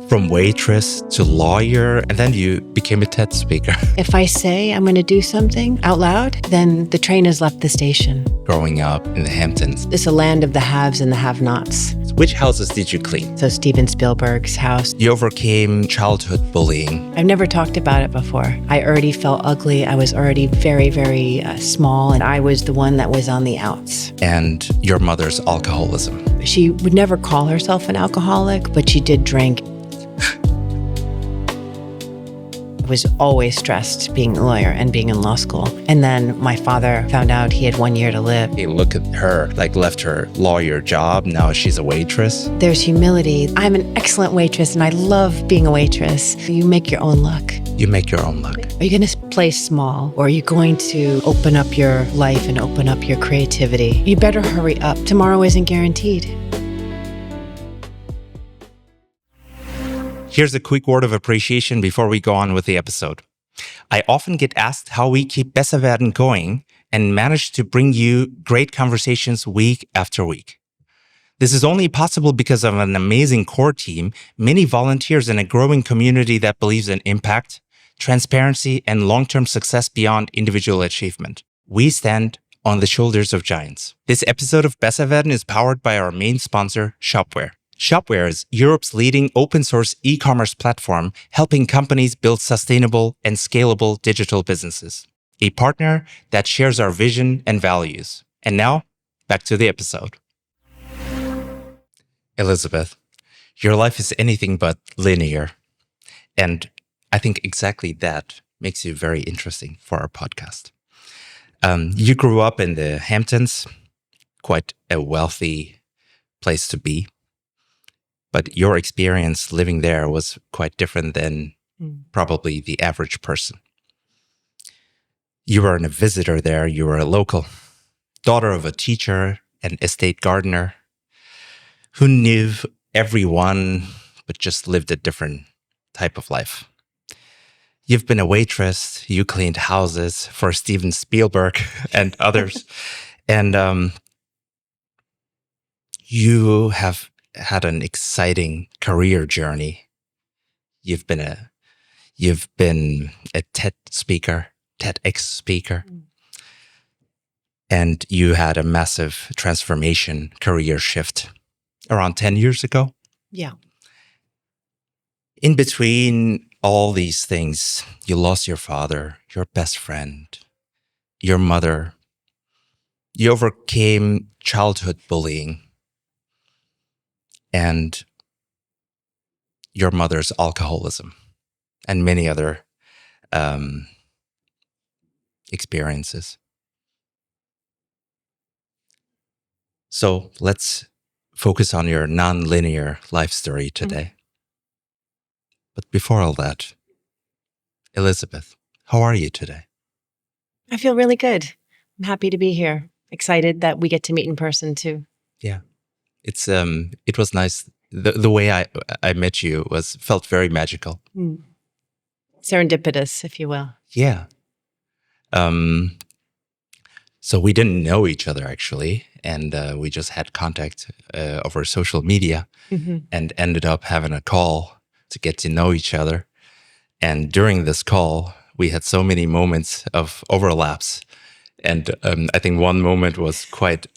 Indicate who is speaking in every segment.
Speaker 1: From waitress to lawyer, and then you became a TED speaker.
Speaker 2: If I say I'm going to do something out loud, then the train has left the station.
Speaker 1: Growing up in the Hamptons.
Speaker 2: It's a land of the haves and the have-nots.
Speaker 1: Which houses did you clean?
Speaker 2: So Steven Spielberg's house.
Speaker 1: You overcame childhood bullying.
Speaker 2: I've never talked about it before. I already felt ugly. I was already very, very small, and I was the one that was on the outs.
Speaker 1: And your mother's alcoholism.
Speaker 2: She would never call herself an alcoholic, but she did drink. I was always stressed being a lawyer and being in law school. And then my father found out he had 1 year to live.
Speaker 1: Hey, look at her, left her lawyer job. Now she's a waitress.
Speaker 2: There's humility. I'm an excellent waitress and I love being a waitress. You make your own luck.
Speaker 1: You make your own luck.
Speaker 2: Are you going to play small, or are you going to open up your life and open up your creativity? You better hurry up. Tomorrow isn't guaranteed.
Speaker 1: Here's a quick word of appreciation before we go on with the episode. I often get asked how we keep Besser werden going and manage to bring you great conversations week after week. This is only possible because of an amazing core team, many volunteers, and a growing community that believes in impact, transparency, and long-term success beyond individual achievement. We stand on the shoulders of giants. This episode of Besser werden is powered by our main sponsor, Shopware. Shopware is Europe's leading open-source e-commerce platform, helping companies build sustainable and scalable digital businesses. A partner that shares our vision and values. And now, back to the episode. Elizabeth, your life is anything but linear. And I think exactly that makes you very interesting for our podcast. You grew up in the Hamptons, quite a wealthy place to be. But your experience living there was quite different than probably the average person. You weren't a visitor there, you were a local, daughter of a teacher and estate gardener who knew everyone but just lived a different type of life. You've been a waitress, you cleaned houses for Steven Spielberg and others, and you have had an exciting career journey. You've been a TED speaker, TEDx speaker, and you had a massive transformation career shift around 10 years ago.
Speaker 2: Yeah.
Speaker 1: In between all these things, you lost your father, your best friend, your mother. You overcame childhood bullying and your mother's alcoholism and many other experiences. So let's focus on your nonlinear life story today. But before all that, Elizabeth, how are you today?
Speaker 2: I feel really good. I'm happy to be here. Excited that we get to meet in person too.
Speaker 1: Yeah. It was nice. The way I met you felt very magical.
Speaker 2: Serendipitous, if you will.
Speaker 1: Yeah. So we didn't know each other actually, and we just had contact over social media, and ended up having a call to get to know each other. And during this call, we had so many moments of overlaps, and I think one moment was quite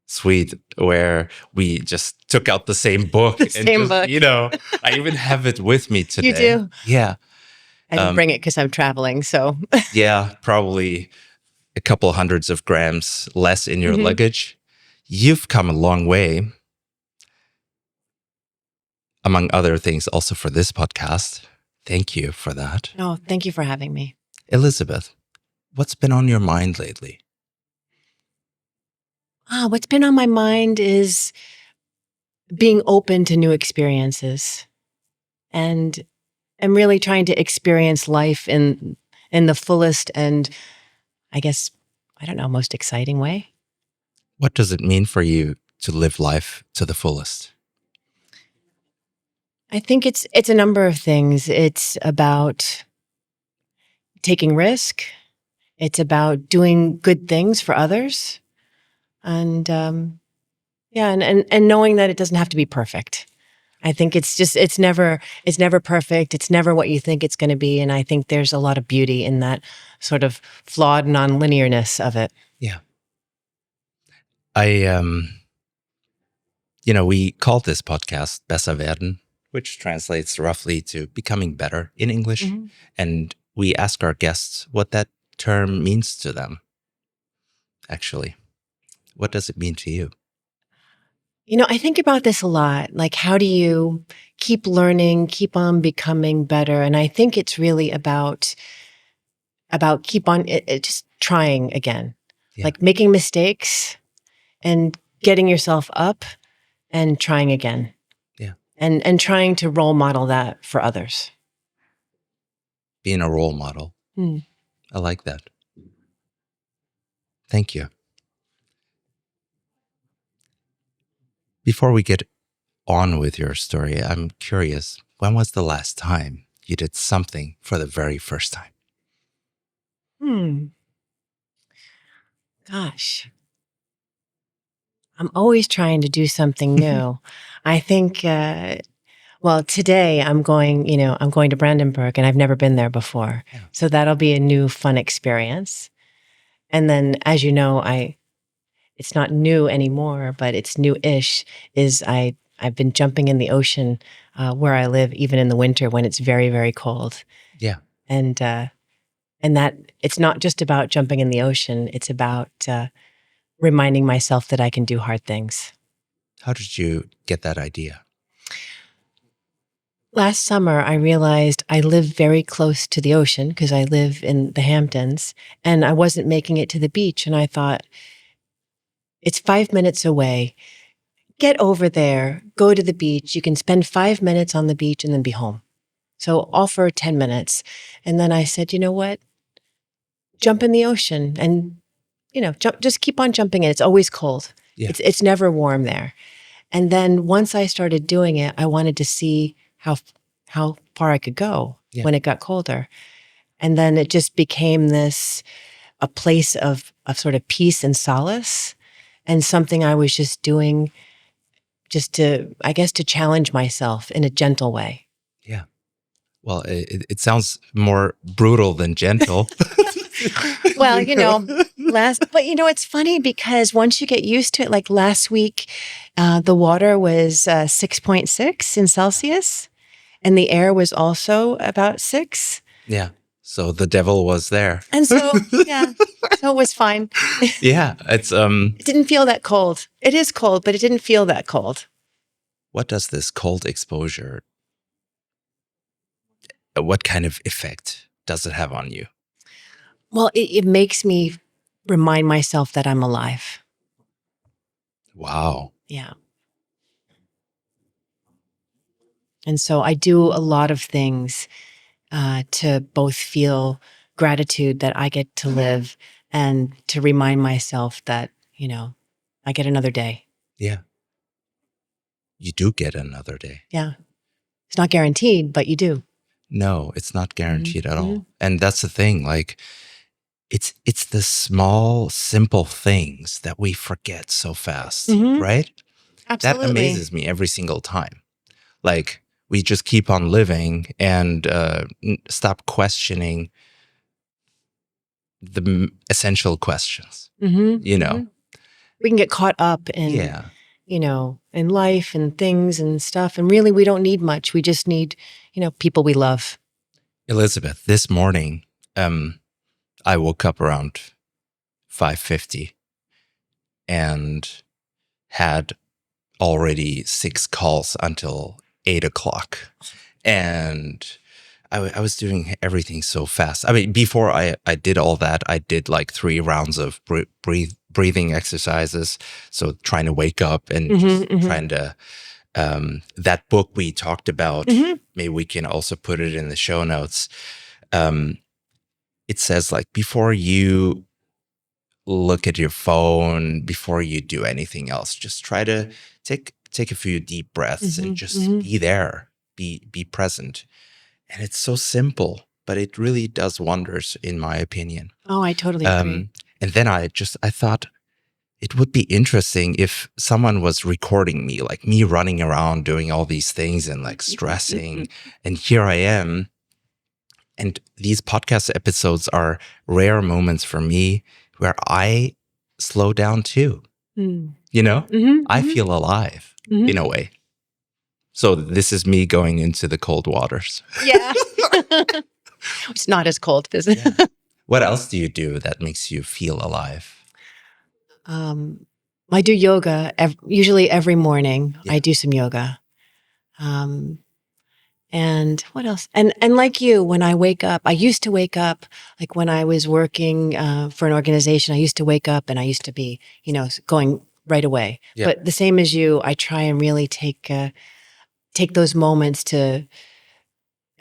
Speaker 1: sweet where we just took out the same book.
Speaker 2: Book.
Speaker 1: You know, I even have it with me today.
Speaker 2: You do?
Speaker 1: Yeah.
Speaker 2: I didn't bring it because I'm traveling, so.
Speaker 1: Yeah, probably a couple hundreds of grams less in your luggage. You've come a long way. Among other things, also for this podcast. Thank you for that.
Speaker 2: No, thank you for having me.
Speaker 1: Elizabeth, what's been on your mind lately?
Speaker 2: What's been on my mind is being open to new experiences, and I'm really trying to experience life in the fullest and, I guess, most exciting way.
Speaker 1: What does it mean for you to live life to the fullest?
Speaker 2: I think it's a number of things. It's about taking risk. It's about doing good things for others. And and knowing that it doesn't have to be perfect. I think it's never perfect. It's never what you think it's going to be. And I think there's a lot of beauty in that sort of flawed nonlinearness of it.
Speaker 1: Yeah. We called this podcast Besser werden, which translates roughly to becoming better in English.
Speaker 2: Mm-hmm.
Speaker 1: And we ask our guests what that term means to them. Actually, what does it mean to you?
Speaker 2: I think about this a lot. Like, how do you keep learning, keep on becoming better? And I think it's really about keep on just trying again, like making mistakes and getting yourself up and trying again.
Speaker 1: Yeah.
Speaker 2: And trying to role model that for others.
Speaker 1: Being a role model. I like that. Thank you. Before we get on with your story, I'm curious, when was the last time you did something for the very first time?
Speaker 2: Gosh. I'm always trying to do something new. I think, today I'm going to Brandenburg, and I've never been there before.
Speaker 1: Yeah.
Speaker 2: So that'll be a new fun experience. And then, as you know, it's not new anymore, but it's new-ish, I've been jumping in the ocean where I live, even in the winter when it's very, very cold.
Speaker 1: Yeah.
Speaker 2: And that it's not just about jumping in the ocean. It's about reminding myself that I can do hard things.
Speaker 1: How did you get that idea?
Speaker 2: Last summer, I realized I live very close to the ocean because I live in the Hamptons, and I wasn't making it to the beach. And I thought, it's 5 minutes away. Get over there, go to the beach. You can spend 5 minutes on the beach and then be home. So all for 10 minutes. And then I said, you know what? Jump in the ocean and, just keep on jumping in. It's always cold.
Speaker 1: Yeah.
Speaker 2: It's never warm there. And then once I started doing it, I wanted to see how far I could go when it got colder. And then it just became a place of sort of peace and solace, and something I was just doing just to challenge myself in a gentle way.
Speaker 1: Yeah. Well, it sounds more brutal than gentle.
Speaker 2: Well, but it's funny because once you get used to it, like last week, the water was 6.6 in Celsius, and the air was also about 6.
Speaker 1: Yeah. So the devil was there.
Speaker 2: And so, so it was fine.
Speaker 1: Yeah. It's,
Speaker 2: it didn't feel that cold. It is cold, but it didn't feel that cold.
Speaker 1: What does this cold exposure, what kind of effect does it have on you?
Speaker 2: Well, it makes me remind myself that I'm alive.
Speaker 1: Wow.
Speaker 2: Yeah. And so I do a lot of things to both feel gratitude that I get to live and to remind myself that, I get another day.
Speaker 1: Yeah. You do get another day.
Speaker 2: Yeah. It's not guaranteed, but you do.
Speaker 1: No, it's not guaranteed at all. And that's the thing. Like, it's the small, simple things that we forget so fast, right?
Speaker 2: Absolutely.
Speaker 1: That amazes me every single time. Like, we just keep on living and stop questioning the essential questions,
Speaker 2: We can get caught up in, in life and things and stuff. And really, we don't need much. We just need, people we love.
Speaker 1: Elizabeth, this morning, I woke up around 5:50 and had already 6 calls until 8 o'clock. And I was doing everything so fast. I mean, before I did all that, I did like 3 rounds of breathing exercises. So trying to wake up and just trying to, that book we talked about, maybe we can also put it in the show notes. It says like, before you look at your phone, before you do anything else, just try to take a few deep breaths and just be there, be present. And it's so simple, but it really does wonders, in my opinion.
Speaker 2: Oh, I totally agree.
Speaker 1: And then I thought, it would be interesting if someone was recording me, like me running around doing all these things and like stressing. And here I am. And these podcast episodes are rare moments for me where I slow down too. You know, I feel alive in a way. So this is me going into the cold waters.
Speaker 2: Yeah. It's not as cold, is it?
Speaker 1: Yeah. What else do you do that makes you feel alive?
Speaker 2: I do yoga usually every morning.
Speaker 1: Yeah.
Speaker 2: I do some yoga. And what else? And like you, when I wake up, I used to wake up, like when I was working for an organization, I used to wake up and I used to be, going right away.
Speaker 1: Yeah.
Speaker 2: But the same as you, I try and really take those moments to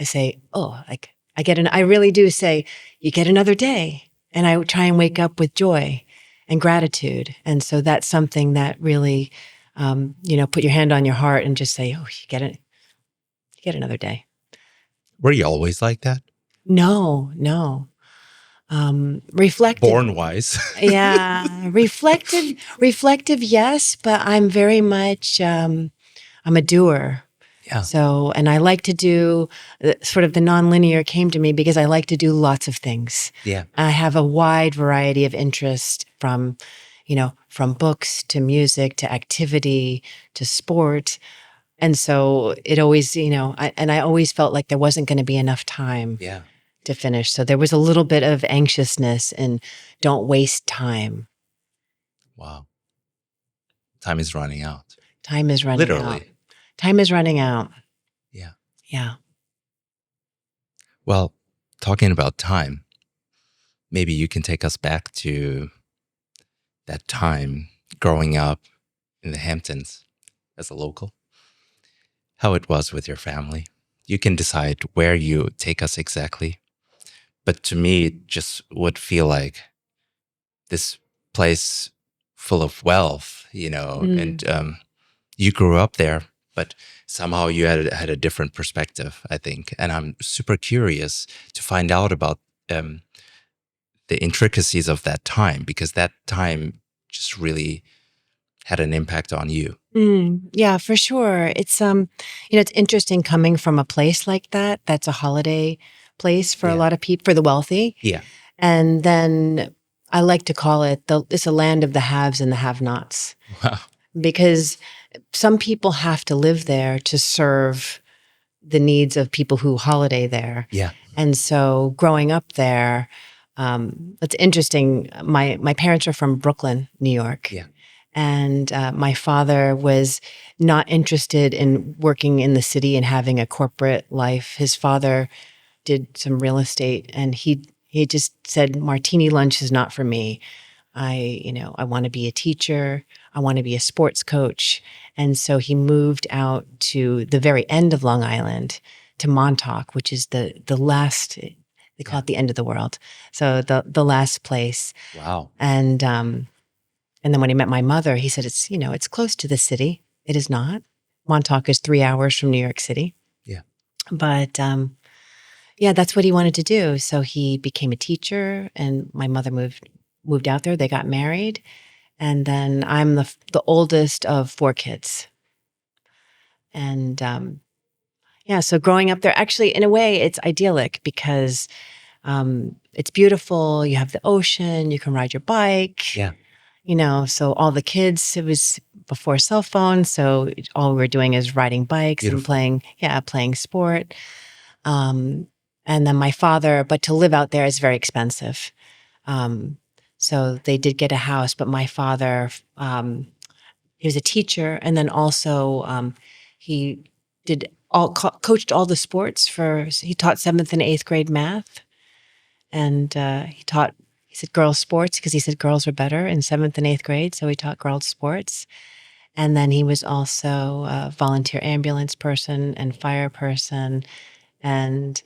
Speaker 2: say, oh, like I really do say, you get another day. And I try and wake up with joy and gratitude. And so that's something that really, put your hand on your heart and just say, oh, you get another day.
Speaker 1: Were you always like that?
Speaker 2: No. Reflective.
Speaker 1: Born wise.
Speaker 2: Yeah. Reflective, yes, but I'm very much, I'm a doer.
Speaker 1: Yeah.
Speaker 2: So, and I like to do sort of the nonlinear came to me because I like to do lots of things.
Speaker 1: Yeah.
Speaker 2: I have a wide variety of interest from books to music to activity to sport. And so it always, I always felt like there wasn't going to be enough time to finish. So there was a little bit of anxiousness and don't waste time.
Speaker 1: Wow. Time is running out.
Speaker 2: Time is running out.
Speaker 1: Literally.
Speaker 2: Time is running out.
Speaker 1: Yeah.
Speaker 2: Yeah.
Speaker 1: Well, talking about time, maybe you can take us back to that time growing up in the Hamptons as a local, how it was with your family. You can decide where you take us exactly. But to me, it just would feel like this place full of wealth, and you grew up there, but somehow you had a different perspective, I think. And I'm super curious to find out about the intricacies of that time, because that time just really had an impact on you.
Speaker 2: Yeah, for sure. It's it's interesting coming from a place like that. That's a holiday place for a lot of people, for the wealthy.
Speaker 1: Yeah.
Speaker 2: And then I like to call it it's a land of the haves and the have-nots.
Speaker 1: Wow.
Speaker 2: Because some people have to live there to serve the needs of people who holiday there.
Speaker 1: Yeah.
Speaker 2: And so growing up there, it's interesting. My parents are from Brooklyn, New York.
Speaker 1: Yeah.
Speaker 2: And my father was not interested in working in the city and having a corporate life. His father did some real estate, and he just said, martini lunch is not for me. I want to be a teacher. I want to be a sports coach. And so he moved out to the very end of Long Island, to Montauk, which is the last, they call it the end of the world. So the last place.
Speaker 1: Wow.
Speaker 2: And then when he met my mother, he said, it's close to the city. It is not. Montauk is 3 hours from New York City.
Speaker 1: Yeah.
Speaker 2: But that's what he wanted to do. So he became a teacher, and my mother moved out there. They got married. And then I'm the oldest of 4 kids. And so growing up there, actually, in a way, it's idyllic because it's beautiful. You have the ocean. You can ride your bike.
Speaker 1: Yeah.
Speaker 2: So all the kids, it was before cell phones. So all we were doing is riding bikes and playing sport. And then my father, but to live out there is very expensive. So they did get a house, but my father, he was a teacher. And then also he did coached all the sports he taught 7th and 8th grade math. And he said girls sports because he said girls were better in 7th and 8th grade. So he taught girls sports. And then he was also a volunteer ambulance person and fire person, and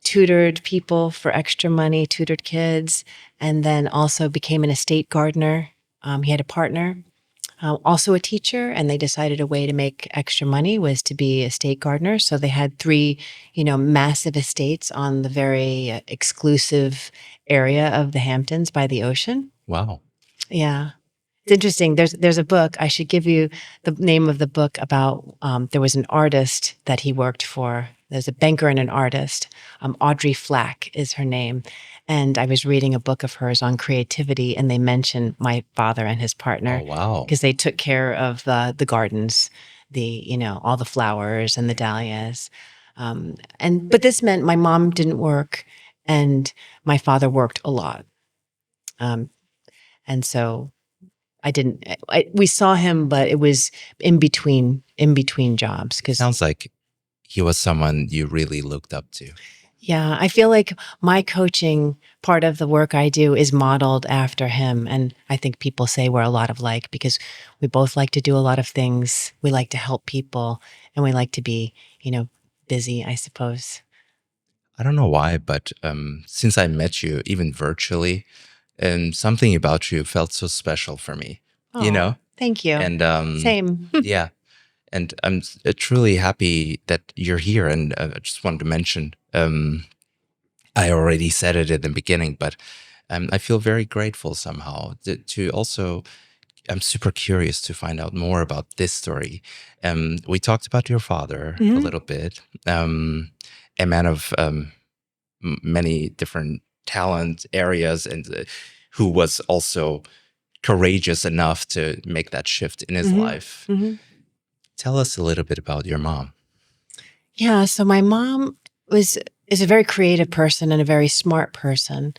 Speaker 2: tutored people for extra money, tutored kids, and then also became an estate gardener. He had a partner, also a teacher, and they decided a way to make extra money was to be a estate gardener. So they had 3, massive estates on the very exclusive area of the Hamptons by the ocean.
Speaker 1: Wow.
Speaker 2: Yeah. It's interesting. There's a book. I should give you the name of the book about. There was an artist that he worked for. There's a banker and an artist. Audrey Flack is her name, and I was reading a book of hers on creativity, and they mentioned my father and his partner.
Speaker 1: Oh, wow.
Speaker 2: Because they took care of the gardens, all the flowers and the dahlias, but this meant my mom didn't work, and my father worked a lot, and so. We saw him, but it was in between jobs.
Speaker 1: Sounds like he was someone you really looked up to.
Speaker 2: Yeah, I feel like my coaching, part of the work I do is modeled after him. And I think people say we're a lot alike because we both like to do a lot of things. We like to help people and we like to be, busy, I suppose.
Speaker 1: I don't know why, but since I met you, even virtually, something about you felt so special for me,
Speaker 2: Thank you.
Speaker 1: And
Speaker 2: Same.
Speaker 1: yeah. And I'm truly happy that you're here. And I just wanted to mention, I already said it in the beginning, but I feel very grateful somehow to also, I'm super curious to find out more about this story. We talked about your father a little bit, a man of many different talent areas, and who was also courageous enough to make that shift in his life. Tell us a little bit about your mom.
Speaker 2: Yeah, so my mom is a very creative person and a very smart person,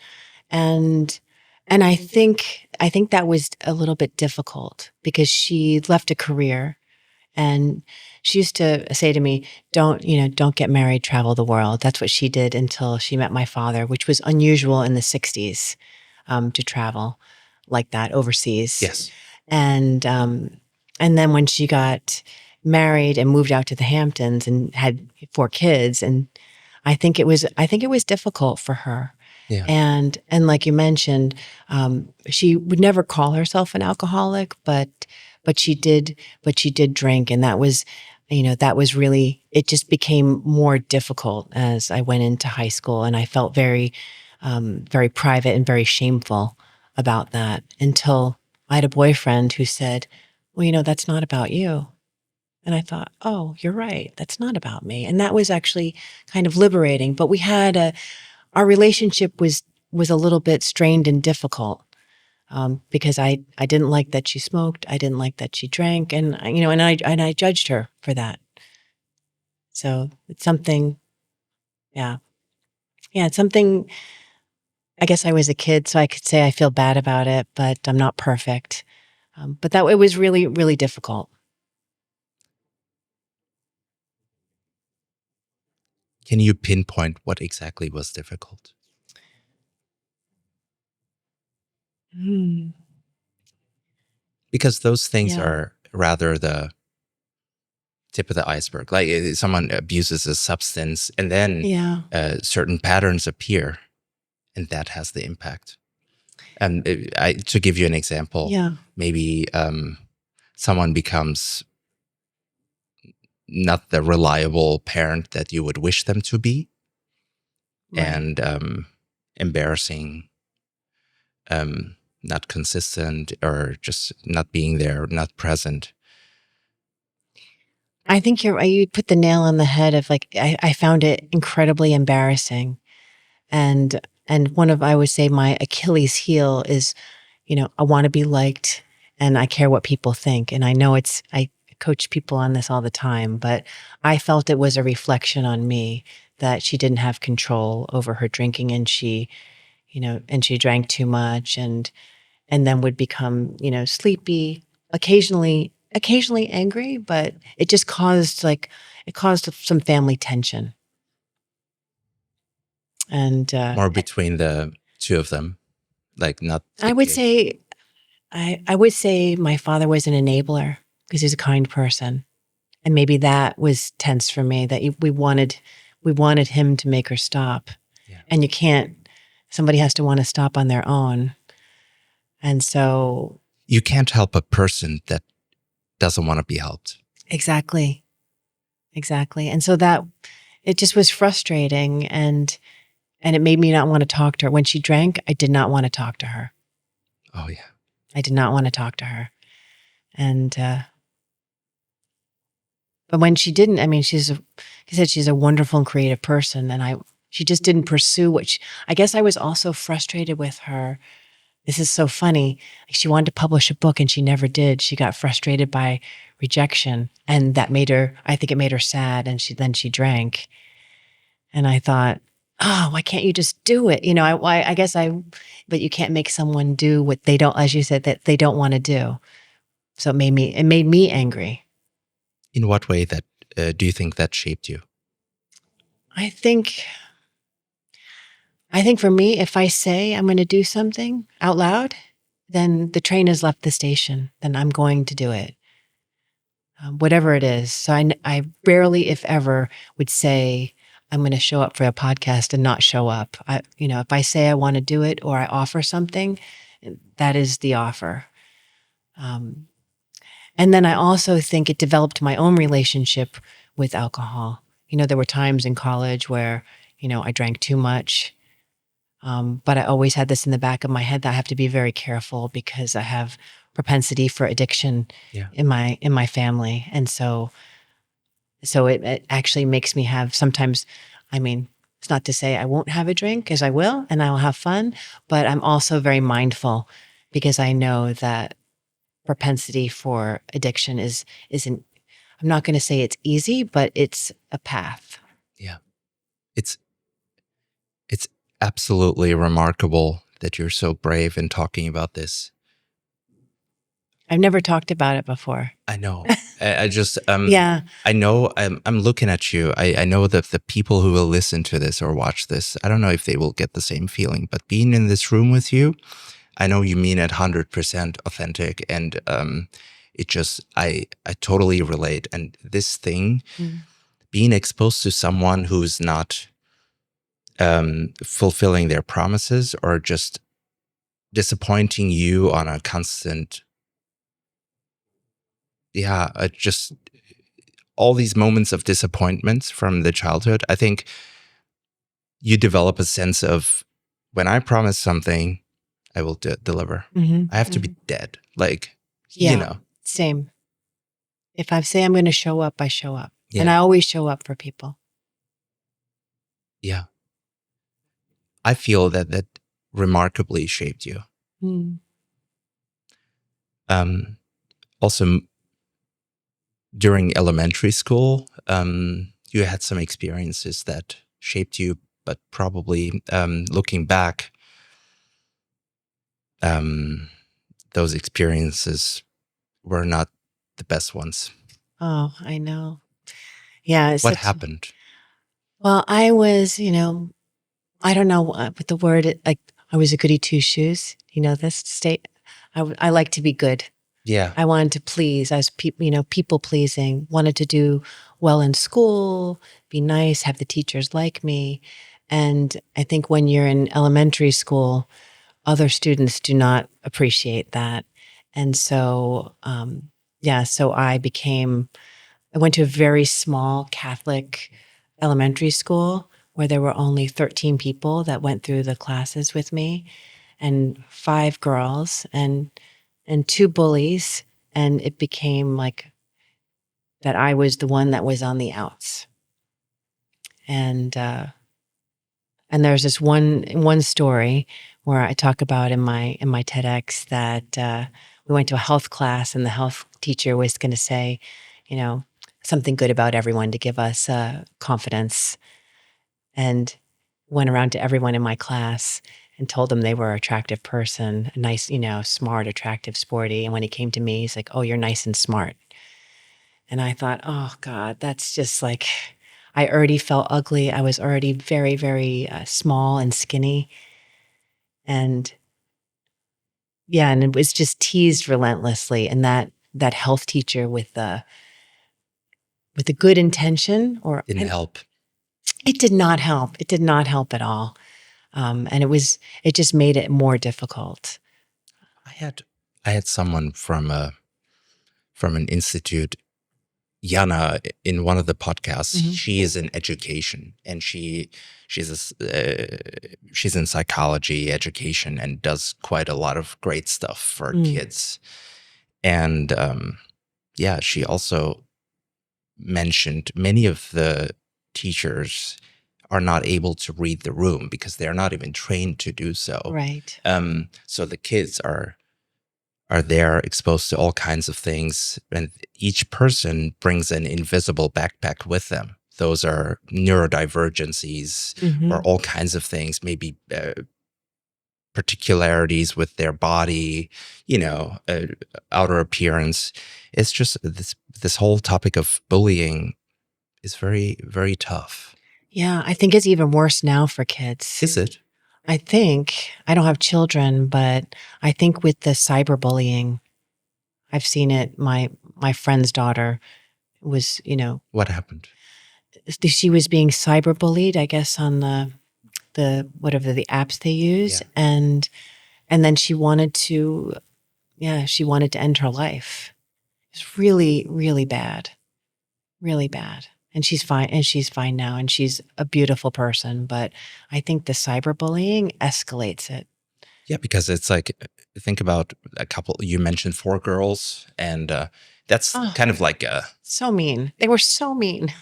Speaker 2: and I think that was a little bit difficult because she left a career, and she used to say to me, "Don't get married, travel the world." That's what she did until she met my father, which was unusual in the '60s to travel like that overseas.
Speaker 1: Yes.
Speaker 2: And then when she got married and moved out to the Hamptons and had 4 kids, and I think it was difficult for her.
Speaker 1: Yeah.
Speaker 2: And like you mentioned, she would never call herself an alcoholic, but she did drink, and that was really, it just became more difficult as I went into high school, and I felt very very private and very shameful about that until I had a boyfriend who said, "Well, that's not about you." And I thought, "Oh, you're right. That's not about me." And that was actually kind of liberating. But we had our relationship was a little bit strained and difficult because I didn't like that she smoked. I didn't like that she drank, and I judged her for that. So it's something, yeah, it's something. I guess I was a kid, so I could say I feel bad about it, but I'm not perfect. But it was really, really difficult.
Speaker 1: Can you pinpoint what exactly was difficult? Because those things are rather the tip of the iceberg. Like someone abuses a substance and then certain patterns appear, and that has the impact. And to give you an example, maybe someone becomes not the reliable parent that you would wish them to be, and embarrassing, not consistent, or just not being there, not present.
Speaker 2: I think you put the nail on the head of like, I found it incredibly embarrassing. And one of, I would say, my Achilles heel is, I want to be liked and I care what people think. And I know I coach people on this all the time, but I felt it was a reflection on me that she didn't have control over her drinking, and she drank too much and then would become, sleepy, occasionally angry, but it just caused some family tension. And
Speaker 1: more between the two of them, like not.
Speaker 2: I would say my father was an enabler because he's a kind person, and maybe that was tense for me. That we wanted him to make her stop, and you can't. Somebody has to want to stop on their own, and so
Speaker 1: you can't help a person that doesn't want to be helped.
Speaker 2: Exactly, and so that it just was frustrating, and it made me not want to talk to her. When she drank, I did not want to talk to her.
Speaker 1: Oh, yeah.
Speaker 2: I did not want to talk to her. And, but when she didn't, I mean, he said she's a wonderful and creative person. And she just didn't pursue I guess I was also frustrated with her. This is so funny. Like, she wanted to publish a book and she never did. She got frustrated by rejection, and that I think it made her sad. And then she drank. And I thought, oh, why can't you just do it? But you can't make someone do what they don't, as you said, that they don't want to do. So it made me angry.
Speaker 1: In what way do you think that shaped you?
Speaker 2: I think for me, if I say I'm going to do something out loud, then the train has left the station. Then I'm going to do it, whatever it is. So I rarely, if ever, would say I'm going to show up for a podcast and not show up. If I say I want to do it or I offer something, that is the offer. And then I also think it developed my own relationship with alcohol. There were times in college where, I drank too much. But I always had this in the back of my head that I have to be very careful because I have propensity for addiction in my family. And so it actually makes me have sometimes, it's not to say I won't have a drink, because I will, and I'll have fun, but I'm also very mindful because I know that propensity for addiction isn't, I'm not going to say it's easy, but it's a path.
Speaker 1: Yeah. It's absolutely remarkable that you're so brave in talking about this.
Speaker 2: I've never talked about it before.
Speaker 1: I know. I just,
Speaker 2: yeah.
Speaker 1: I know I'm looking at you. I know that the people who will listen to this or watch this, I don't know if they will get the same feeling, but being in this room with you, I know you mean it 100% authentic. And it just, I totally relate. And this thing, being exposed to someone who's not fulfilling their promises or just disappointing you on a constant, just all these moments of disappointments from the childhood. I think you develop a sense of, when I promise something, I will deliver. I have to be dead.
Speaker 2: Same. If I say I'm going to show up, I show up.
Speaker 1: Yeah.
Speaker 2: And I always show up for people.
Speaker 1: Yeah. I feel that remarkably shaped you. Also, during elementary school, you had some experiences that shaped you, but probably looking back, those experiences were not the best ones.
Speaker 2: Oh, I know. Yeah.
Speaker 1: What happened?
Speaker 2: Well, I was, I don't know what the word, like, I was a goody two shoes. This state. I like to be good.
Speaker 1: Yeah.
Speaker 2: I wanted to please. I was, people pleasing, wanted to do well in school, be nice, have the teachers like me. And I think when you're in elementary school, other students do not appreciate that. And so, so I went to a very small Catholic elementary school where there were only 13 people that went through the classes with me, and 5 girls and 2 bullies. And it became like that I was the one that was on the outs. And there's this one story where I talk about in my TEDx that we went to a health class, and the health teacher was going to say, something good about everyone to give us confidence, and went around to everyone in my class and told them they were an attractive person, a nice, smart, attractive, sporty. And when he came to me, he's like, "Oh, you're nice and smart." And I thought, oh God, that's just like, I already felt ugly. I was already very, very small and skinny. And and it was just teased relentlessly. And that health teacher with the good intention
Speaker 1: Didn't help.
Speaker 2: It did not help. It did not help at all. And it just made it more difficult.
Speaker 1: I had someone from an institute Jana in one of the podcasts.
Speaker 2: Mhm.
Speaker 1: She is in education, and she's in psychology education and does quite a lot of great stuff for kids. And yeah, she also mentioned many of the teachers are not able to read the room because they're not even trained to do so.
Speaker 2: Right.
Speaker 1: So the kids are there exposed to all kinds of things, and each person brings an invisible backpack with them. Those are neurodivergencies or all kinds of things, maybe particularities with their body, outer appearance. It's just this whole topic of bullying is very, very tough.
Speaker 2: Yeah, I think it's even worse now for kids.
Speaker 1: Is it?
Speaker 2: I think, I don't have children, but I think with the cyberbullying, I've seen it. My friend's daughter was,
Speaker 1: What happened?
Speaker 2: she was being cyberbullied, I guess, on the whatever the apps they use, and then she wanted to end her life. It's really, really bad, really bad. And she's fine now, and she's a beautiful person. But I think the cyberbullying escalates it.
Speaker 1: Yeah, because it's like, think about a couple, you mentioned 4 girls, and that's kind of like
Speaker 2: so mean. They were so mean.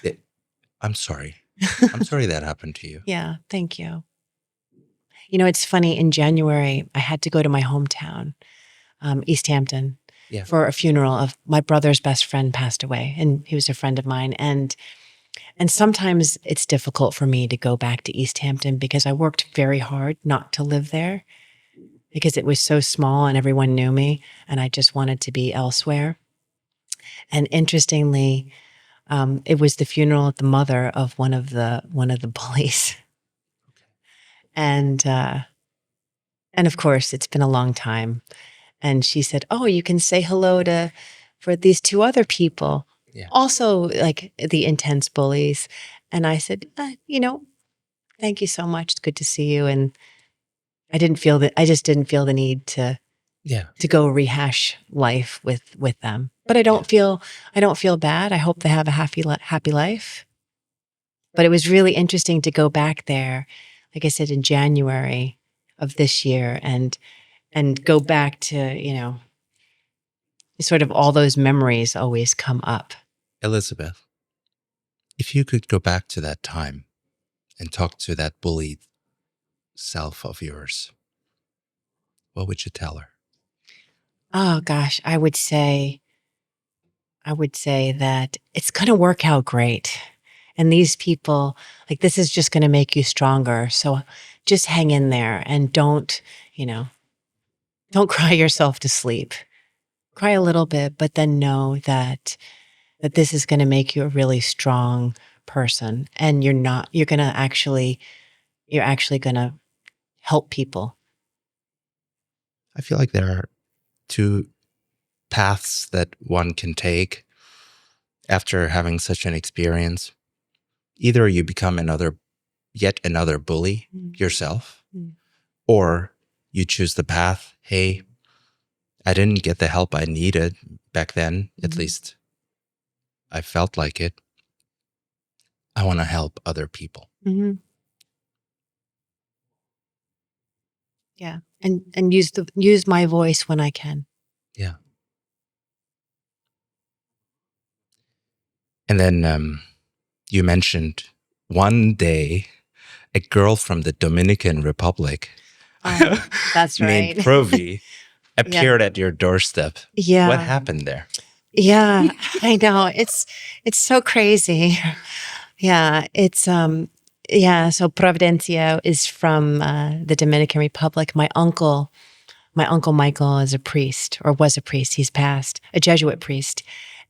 Speaker 1: I'm sorry. I'm sorry that happened to you.
Speaker 2: Yeah, thank you. It's funny, in January, I had to go to my hometown, East Hampton, for a funeral of my brother's best friend passed away, and he was a friend of mine. And sometimes it's difficult for me to go back to East Hampton because I worked very hard not to live there because it was so small and everyone knew me, and I just wanted to be elsewhere. And interestingly, it was the funeral of the mother of one of the bullies. And of course, it's been a long time. And she said, "Oh, you can say hello for these 2 other people." Yeah. Also, like the intense bullies. And I said, "Thank you so much. It's good to see you." And I just didn't feel the need to go rehash life with them. But I don't feel bad. I hope they have a happy life. But it was really interesting to go back there, like I said, in January of this year, and go back to, sort of all those memories always come up.
Speaker 1: Elizabeth, if you could go back to that time and talk to that bullied self of yours, what would you tell her?
Speaker 2: Oh gosh, I would say that it's going to work out great. And these people, like, this is just going to make you stronger. So just hang in there and don't cry yourself to sleep. Cry a little bit, but then know that this is going to make you a really strong person. And you're actually going to help people.
Speaker 1: I feel like there are 2 paths that one can take after having such an experience. Either you become yet another bully yourself, or you choose the path, hey, I didn't get the help I needed back then, at least I felt like it. I want to help other people.
Speaker 2: Mm-hmm. Yeah. And use my voice when I can.
Speaker 1: Yeah. And then you mentioned one day a girl from the Dominican Republic,
Speaker 2: that's
Speaker 1: named
Speaker 2: right,
Speaker 1: Provi, appeared at your doorstep.
Speaker 2: Yeah.
Speaker 1: What happened there?
Speaker 2: Yeah, I know. It's so crazy. Yeah, it's so Providencia is from the Dominican Republic. My uncle Michael is a priest, or was a priest. He's passed, a Jesuit priest.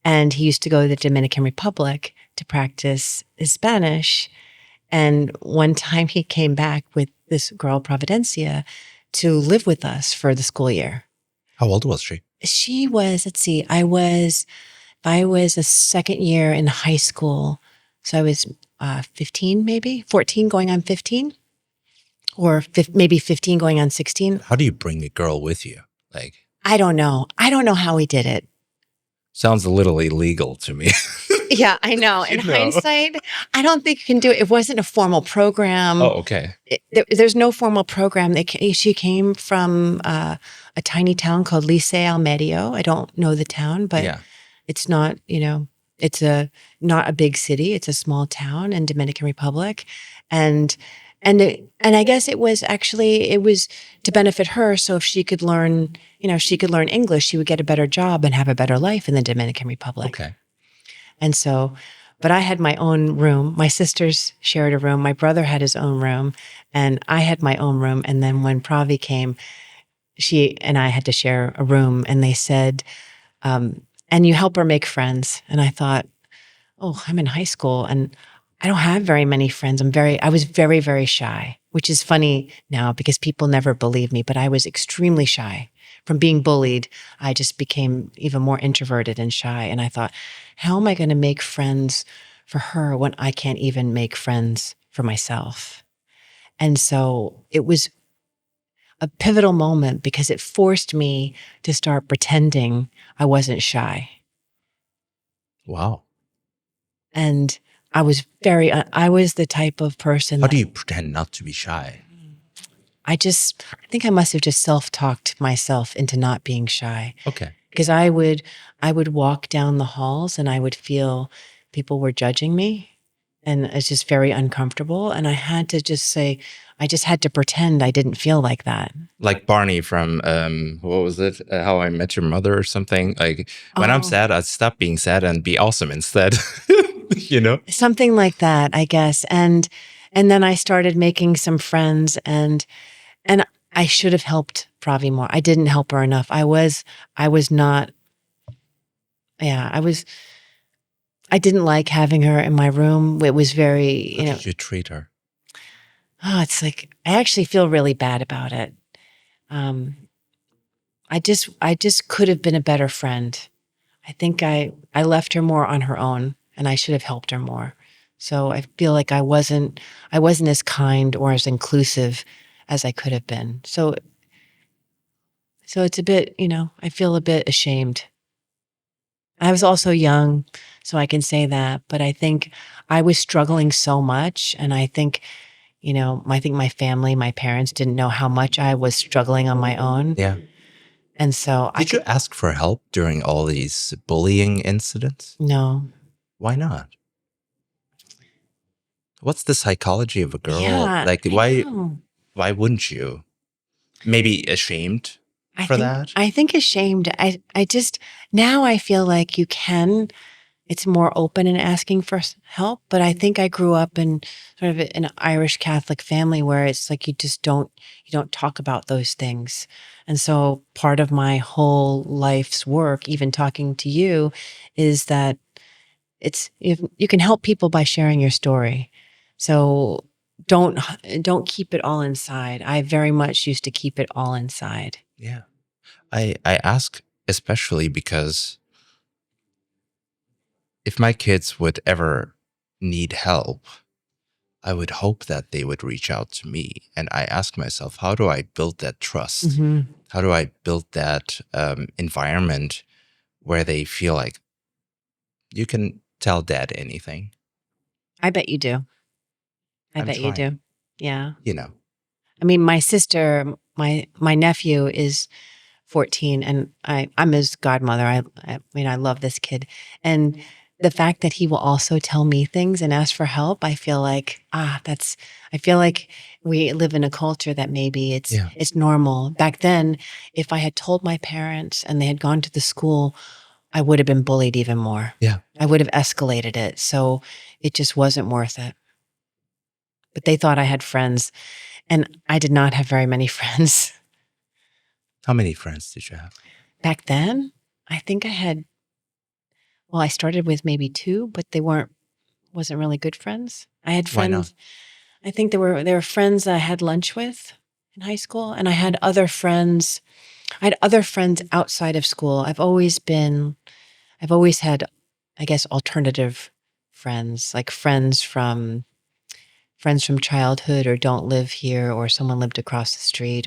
Speaker 2: And he used to go to the Dominican Republic to practice his Spanish. And one time he came back with this girl, Providencia, to live with us for the school year.
Speaker 1: How old was she?
Speaker 2: She was, let's see, I was a second year in high school. So I was 15, maybe 14 going on 15, or maybe 15 going on 16.
Speaker 1: How do you bring a girl with you?
Speaker 2: I don't know. I don't know how he did it.
Speaker 1: Sounds a little illegal to me.
Speaker 2: Yeah, I know. In hindsight, I don't think you can do it. It wasn't a formal program.
Speaker 1: Oh, okay.
Speaker 2: There's no formal program. She came from a tiny town called Licey al Medio. I don't know the town, but
Speaker 1: Yeah.
Speaker 2: it's not, it's not a big city. It's a small town in Dominican Republic. And I guess it was to benefit her. So if she could learn, she could learn English, she would get a better job and have a better life in the Dominican Republic.
Speaker 1: Okay.
Speaker 2: And so, but I had my own room. My sisters shared a room. My brother had his own room, and I had my own room. And then when Pravi came, she and I had to share a room. And they said, and you help her make friends. And I thought, oh, I'm in high school and I don't have very many friends. I was very, very shy, which is funny now because people never believe me, but I was extremely shy. From being bullied, I just became even more introverted and shy. And I thought, how am I going to make friends for her when I can't even make friends for myself? And so it was a pivotal moment because it forced me to start pretending I wasn't shy.
Speaker 1: Wow.
Speaker 2: And I was the type of person.
Speaker 1: How do you pretend not to be shy?
Speaker 2: I think I must have just self-talked myself into not being shy.
Speaker 1: Okay.
Speaker 2: Because I would walk down the halls and I would feel people were judging me, and it's just very uncomfortable. And I had to just say, I just had to pretend I didn't feel like that.
Speaker 1: Like Barney from what was it? How I Met Your Mother or something. Like when I'm sad, I'd stop being sad and be awesome instead.
Speaker 2: Something like that, I guess. And then I started making some friends, and I should have helped Pravi more. I didn't help her enough. I didn't like having her in my room. It was very,
Speaker 1: How did you treat her?
Speaker 2: Oh, it's like, I actually feel really bad about it. I just could have been a better friend. I think I left her more on her own, and I should have helped her more. So I feel like I wasn't as kind or as inclusive as I could have been. So it's a bit, I feel a bit ashamed. I was also young, so I can say that, but I think I was struggling so much, and I think, my family, my parents didn't know how much I was struggling on my own.
Speaker 1: Yeah.
Speaker 2: And so
Speaker 1: Did you ask for help during all these bullying incidents?
Speaker 2: No.
Speaker 1: Why not? What's the psychology of a girl?
Speaker 2: Yeah,
Speaker 1: Like, why wouldn't you? Maybe ashamed for that?
Speaker 2: I think ashamed. I just, now I feel like you can, it's more open in asking for help. But I think I grew up in sort of an Irish Catholic family where it's like you don't talk about those things. And so part of my whole life's work, even talking to you, is that you can help people by sharing your story. So don't keep it all inside. I very much used to keep it all inside.
Speaker 1: Yeah. I ask especially because if my kids would ever need help, I would hope that they would reach out to me. And I ask myself, how do I build that trust?
Speaker 2: Mm-hmm.
Speaker 1: How do I build that environment where they feel like you can tell dad anything?
Speaker 2: I bet you do.
Speaker 1: I'm
Speaker 2: bet you
Speaker 1: trying.
Speaker 2: do. Yeah. I mean, my sister, my nephew is 14, and I'm his godmother. I mean, I love this kid. And the fact that he will also tell me things and ask for help, I feel like, I feel like we live in a culture that maybe it's normal. Back then, if I had told my parents and they had gone to the school, I would have been bullied even more.
Speaker 1: Yeah.
Speaker 2: I would have escalated it. So it just wasn't worth it. But they thought I had friends, and I did not have very many friends.
Speaker 1: How many friends did you have?
Speaker 2: Back then, I think I had, I started with maybe 2, but they wasn't really good friends. I had friends.
Speaker 1: Why not?
Speaker 2: I think there were friends that I had lunch with in high school, and I had other friends. I had other friends outside of school. I've always had, I guess, alternative friends, like friends from childhood, or don't live here, or someone lived across the street,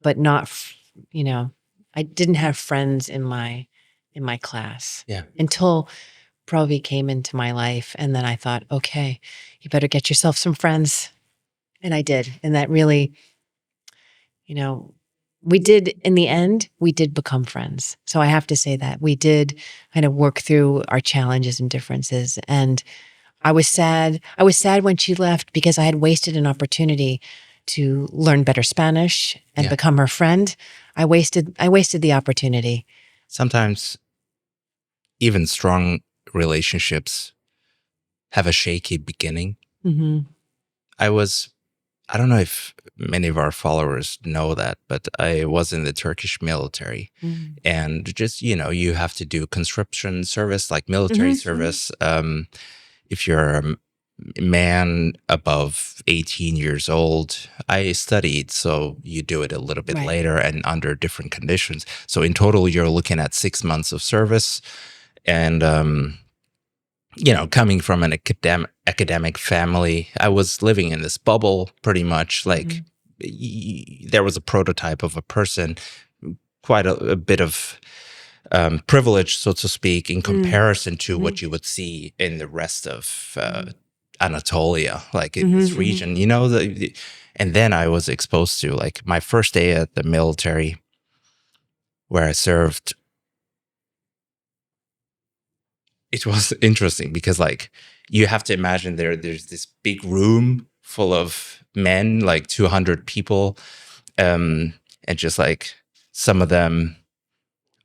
Speaker 2: but not, I didn't have friends in my class.
Speaker 1: Yeah.
Speaker 2: Until probably came into my life. And then I thought, okay, you better get yourself some friends. And I did. And that really, we did, in the end, we did become friends. So I have to say that we did kind of work through our challenges and differences. And I was sad. I was sad when she left because I had wasted an opportunity to learn better Spanish and become her friend. I wasted the opportunity.
Speaker 1: Sometimes even strong relationships have a shaky beginning.
Speaker 2: Mm-hmm.
Speaker 1: I don't know if many of our followers know that, but I was in the Turkish military. And just, you have to do conscription service, like military service. If you're a man above 18 years old, I studied, so you do it a little bit later and under different conditions. So in total, you're looking at 6 months of service. And, coming from an academic family, I was living in this bubble pretty much. Like there was a prototype of a person, quite a bit of privilege, so to speak, in comparison to what you would see in the rest of Anatolia, like in this region, and then I was exposed to, like, my first day at the military where I served. It was interesting because, like, you have to imagine there's this big room full of men, like 200 people, and just like some of them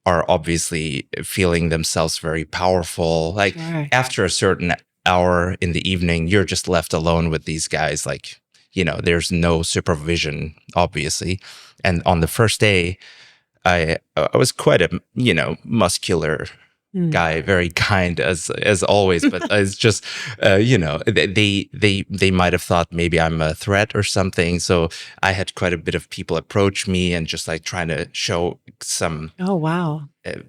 Speaker 1: are obviously feeling themselves very powerful. Like after a certain hour in the evening, you're just left alone with these guys. Like, there's no supervision, obviously. And on the first day, I was quite a, muscular guy, very kind as always, but it's just, they might have thought maybe I'm a threat or something. So I had quite a bit of people approach me and just like trying to show some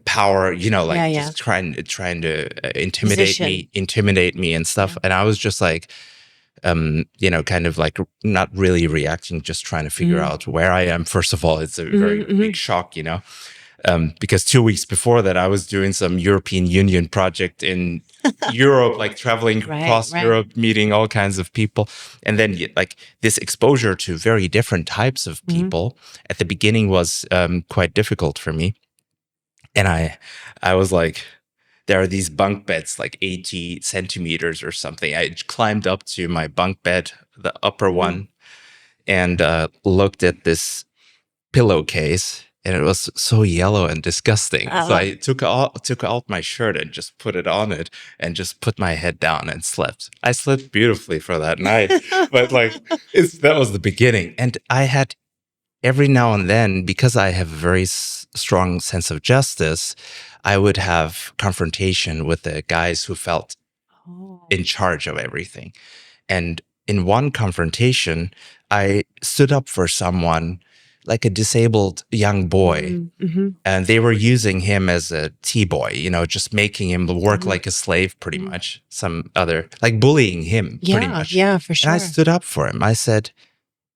Speaker 1: power, just trying to intimidate me and stuff. And I was just like, kind of like not really reacting, just trying to figure out where I am. First of all, it's a very big shock, because 2 weeks before that, I was doing some European Union project in Europe, like traveling across Europe, meeting all kinds of people. And then like this exposure to very different types of people at the beginning was quite difficult for me. And I was like, there are these bunk beds, like 80 centimeters or something. I climbed up to my bunk bed, the upper one, and looked at this pillowcase, and it was so yellow and disgusting. So I took out my shirt and just put it on it and just put my head down and slept. I slept beautifully for that night, but like that was the beginning. And I had every now and then, because I have a very strong sense of justice, I would have confrontation with the guys who felt in charge of everything. And in one confrontation, I stood up for someone, like a disabled young boy, and they were using him as a T-boy, just making him work like a slave, pretty much. Some other, like bullying him, pretty much.
Speaker 2: Yeah, for sure.
Speaker 1: And I stood up for him. I said,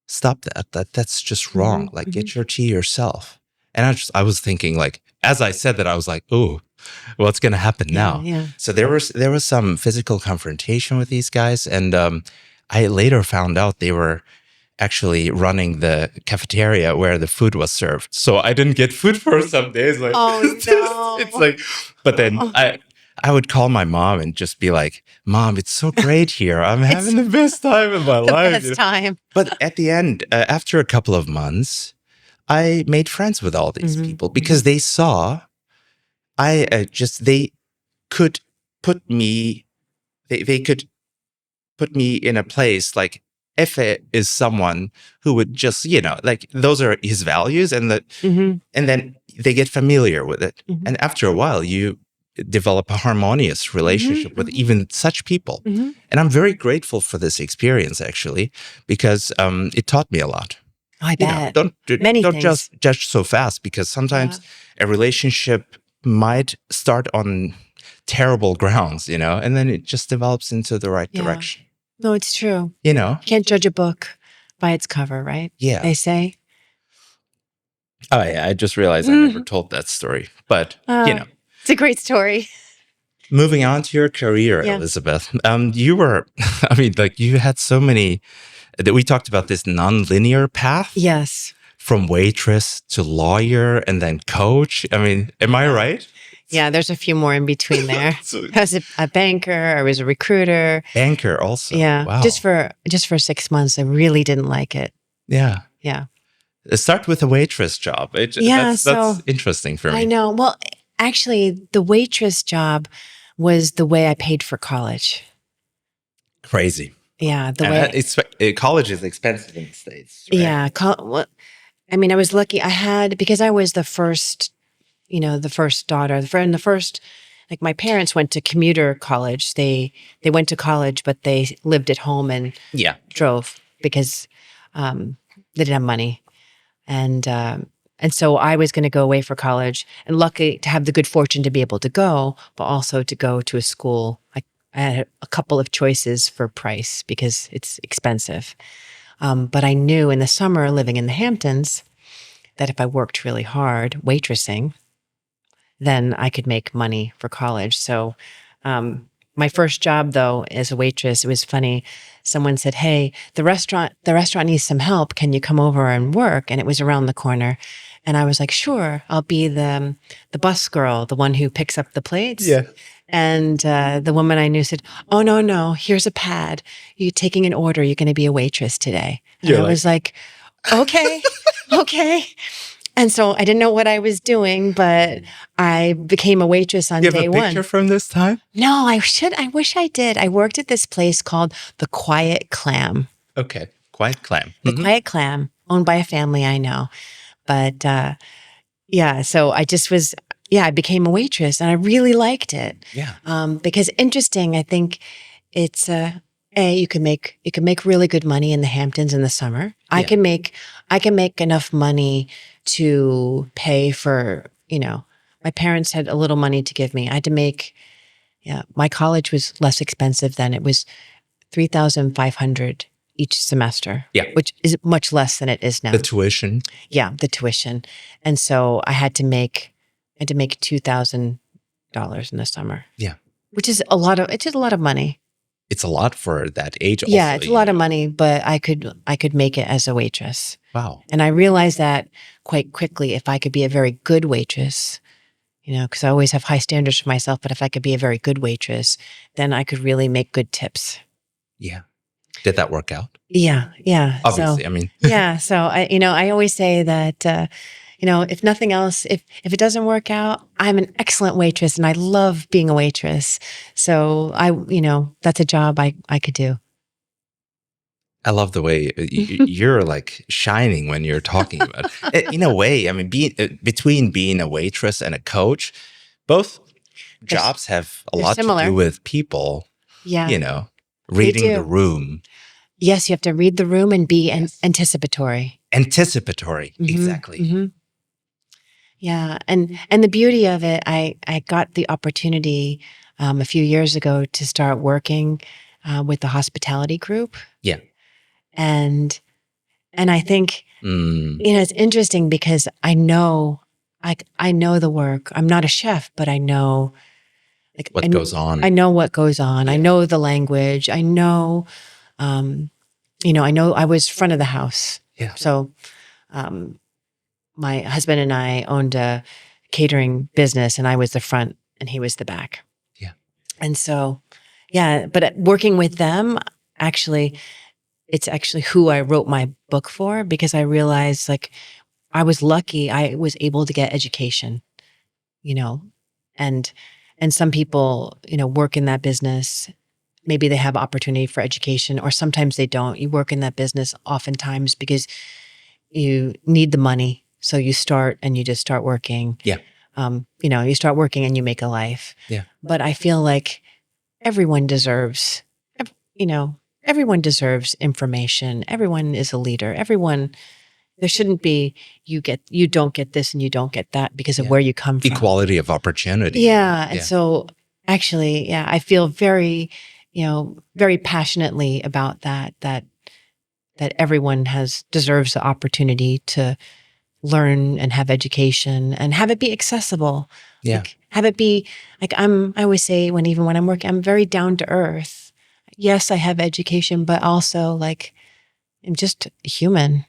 Speaker 1: "Stop that! That's just wrong. Like, get your tea yourself." And I was thinking, like, as I said that, I was like, "Ooh, what's going to happen now?"
Speaker 2: Yeah.
Speaker 1: So there was some physical confrontation with these guys, and I later found out they were actually running the cafeteria where the food was served. So I didn't get food for some days. Like, it's like, but then I would call my mom and just be like, "Mom, it's so great here. I'm having the best time of my life."
Speaker 2: Best time.
Speaker 1: But at the end, after a couple of months, I made friends with all these people because they saw they could put me, they could put me in a place like Efe is someone who would just, like those are his values, and and then they get familiar with it. And after a while, you develop a harmonious relationship with even such people. And I'm very grateful for this experience, actually, because it taught me a lot.
Speaker 2: I bet.
Speaker 1: Don't
Speaker 2: things.
Speaker 1: just judge so fast, because sometimes a relationship might start on terrible grounds, and then it just develops into the right direction.
Speaker 2: No, it's true.
Speaker 1: You
Speaker 2: can't judge a book by its cover, right?
Speaker 1: Yeah.
Speaker 2: They say.
Speaker 1: Oh, yeah. I just realized I never told that story, but
Speaker 2: It's a great story.
Speaker 1: Moving on to your career,
Speaker 2: Yeah.
Speaker 1: Elizabeth. You were, I mean, like you had so many that we talked about this nonlinear path.
Speaker 2: Yes.
Speaker 1: From waitress to lawyer and then coach. I mean, am I right?
Speaker 2: Yeah, there's a few more in between there. I was a banker. I was a recruiter.
Speaker 1: Banker also.
Speaker 2: Yeah.
Speaker 1: Wow.
Speaker 2: Just for 6 months, I really didn't like it.
Speaker 1: Yeah.
Speaker 2: Yeah.
Speaker 1: Start with a waitress job. That's interesting for me.
Speaker 2: I know. Well, actually, the waitress job was the way I paid for college.
Speaker 1: Crazy.
Speaker 2: Yeah.
Speaker 1: College is expensive in the States. Right?
Speaker 2: Yeah. Well, I mean, I was lucky. Because I was the first daughter, like my parents went to commuter college. They went to college, but they lived at home and drove because they didn't have money. And so I was going to go away for college, and lucky to have the good fortune to be able to go, but also to go to a school. I had a couple of choices for price because it's expensive. But I knew in the summer living in the Hamptons that if I worked really hard waitressing, then I could make money for college. So my first job, though, as a waitress, it was funny. Someone said, "Hey, the restaurant needs some help. Can you come over and work?" And it was around the corner. And I was like, "Sure, I'll be the bus girl, the one who picks up the plates."
Speaker 1: Yeah.
Speaker 2: And the woman I knew said, "Oh, no, here's a pad. You're taking an order. You're going to be a waitress today." And I was like, "Okay, okay." And so I didn't know what I was doing, but I became a waitress on day one.
Speaker 1: You have a picture from this time?
Speaker 2: No, I wish I did. I worked at this place called the Quiet Clam.
Speaker 1: Okay. Quiet Clam.
Speaker 2: The Quiet Clam, owned by a family I know. But so I became a waitress and I really liked it.
Speaker 1: Yeah.
Speaker 2: Because interesting, I think it's you can make really good money in the Hamptons in the summer. I can make enough money to pay for, my parents had a little money to give me. I had to make, my college was less expensive then. It was $3,500 each semester, which is much less than it is now.
Speaker 1: The tuition.
Speaker 2: Yeah, the tuition. And so I had to make $2,000 in the summer.
Speaker 1: Yeah.
Speaker 2: Which is a lot of money.
Speaker 1: It's a lot for that age. Also,
Speaker 2: yeah, it's a lot of money, but I could make it as a waitress.
Speaker 1: Wow.
Speaker 2: And I realized that quite quickly if I could be a very good waitress, because I always have high standards for myself, but if I could be a very good waitress, then I could really make good tips.
Speaker 1: Yeah. Did that work out?
Speaker 2: Yeah.
Speaker 1: Obviously, I mean.
Speaker 2: Yeah. So I always say that, if nothing else, if it doesn't work out, I'm an excellent waitress and I love being a waitress. So that's a job I could do.
Speaker 1: I love the way you're like shining when you're talking about it. In a way, I mean, between being a waitress and a coach, both jobs have a lot
Speaker 2: similar.
Speaker 1: to do with people,
Speaker 2: Yeah.
Speaker 1: Reading the room.
Speaker 2: Yes, you have to read the room and be anticipatory.
Speaker 1: Anticipatory, exactly.
Speaker 2: Mm-hmm. Yeah, and the beauty of it, I got the opportunity a few years ago to start working with the hospitality group.
Speaker 1: Yeah,
Speaker 2: and I think it's interesting because I know the work. I'm not a chef, but I know
Speaker 1: what goes on.
Speaker 2: I know what goes on. Yeah. I know the language. I know, I know I was front of the house.
Speaker 1: Yeah.
Speaker 2: So, my husband and I owned a catering business and I was the front and he was the back.
Speaker 1: Yeah.
Speaker 2: And so, but working with them, it's actually who I wrote my book for because I realized I was lucky I was able to get education, and some people, work in that business. Maybe they have opportunity for education or sometimes they don't. You work in that business oftentimes because you need the money. So you start and you just start working.
Speaker 1: Yeah.
Speaker 2: You start working and you make a life.
Speaker 1: Yeah.
Speaker 2: But I feel like everyone deserves information. Everyone is a leader. There shouldn't be you don't get this and you don't get that because of where you come from.
Speaker 1: Equality of opportunity.
Speaker 2: Yeah. And so actually, I feel very, very passionately about that everyone deserves the opportunity to learn and have education and have it be accessible.
Speaker 1: Yeah.
Speaker 2: Like, have it be like I always say when I'm working, I'm very down to earth. Yes, I have education, but also like I'm just human.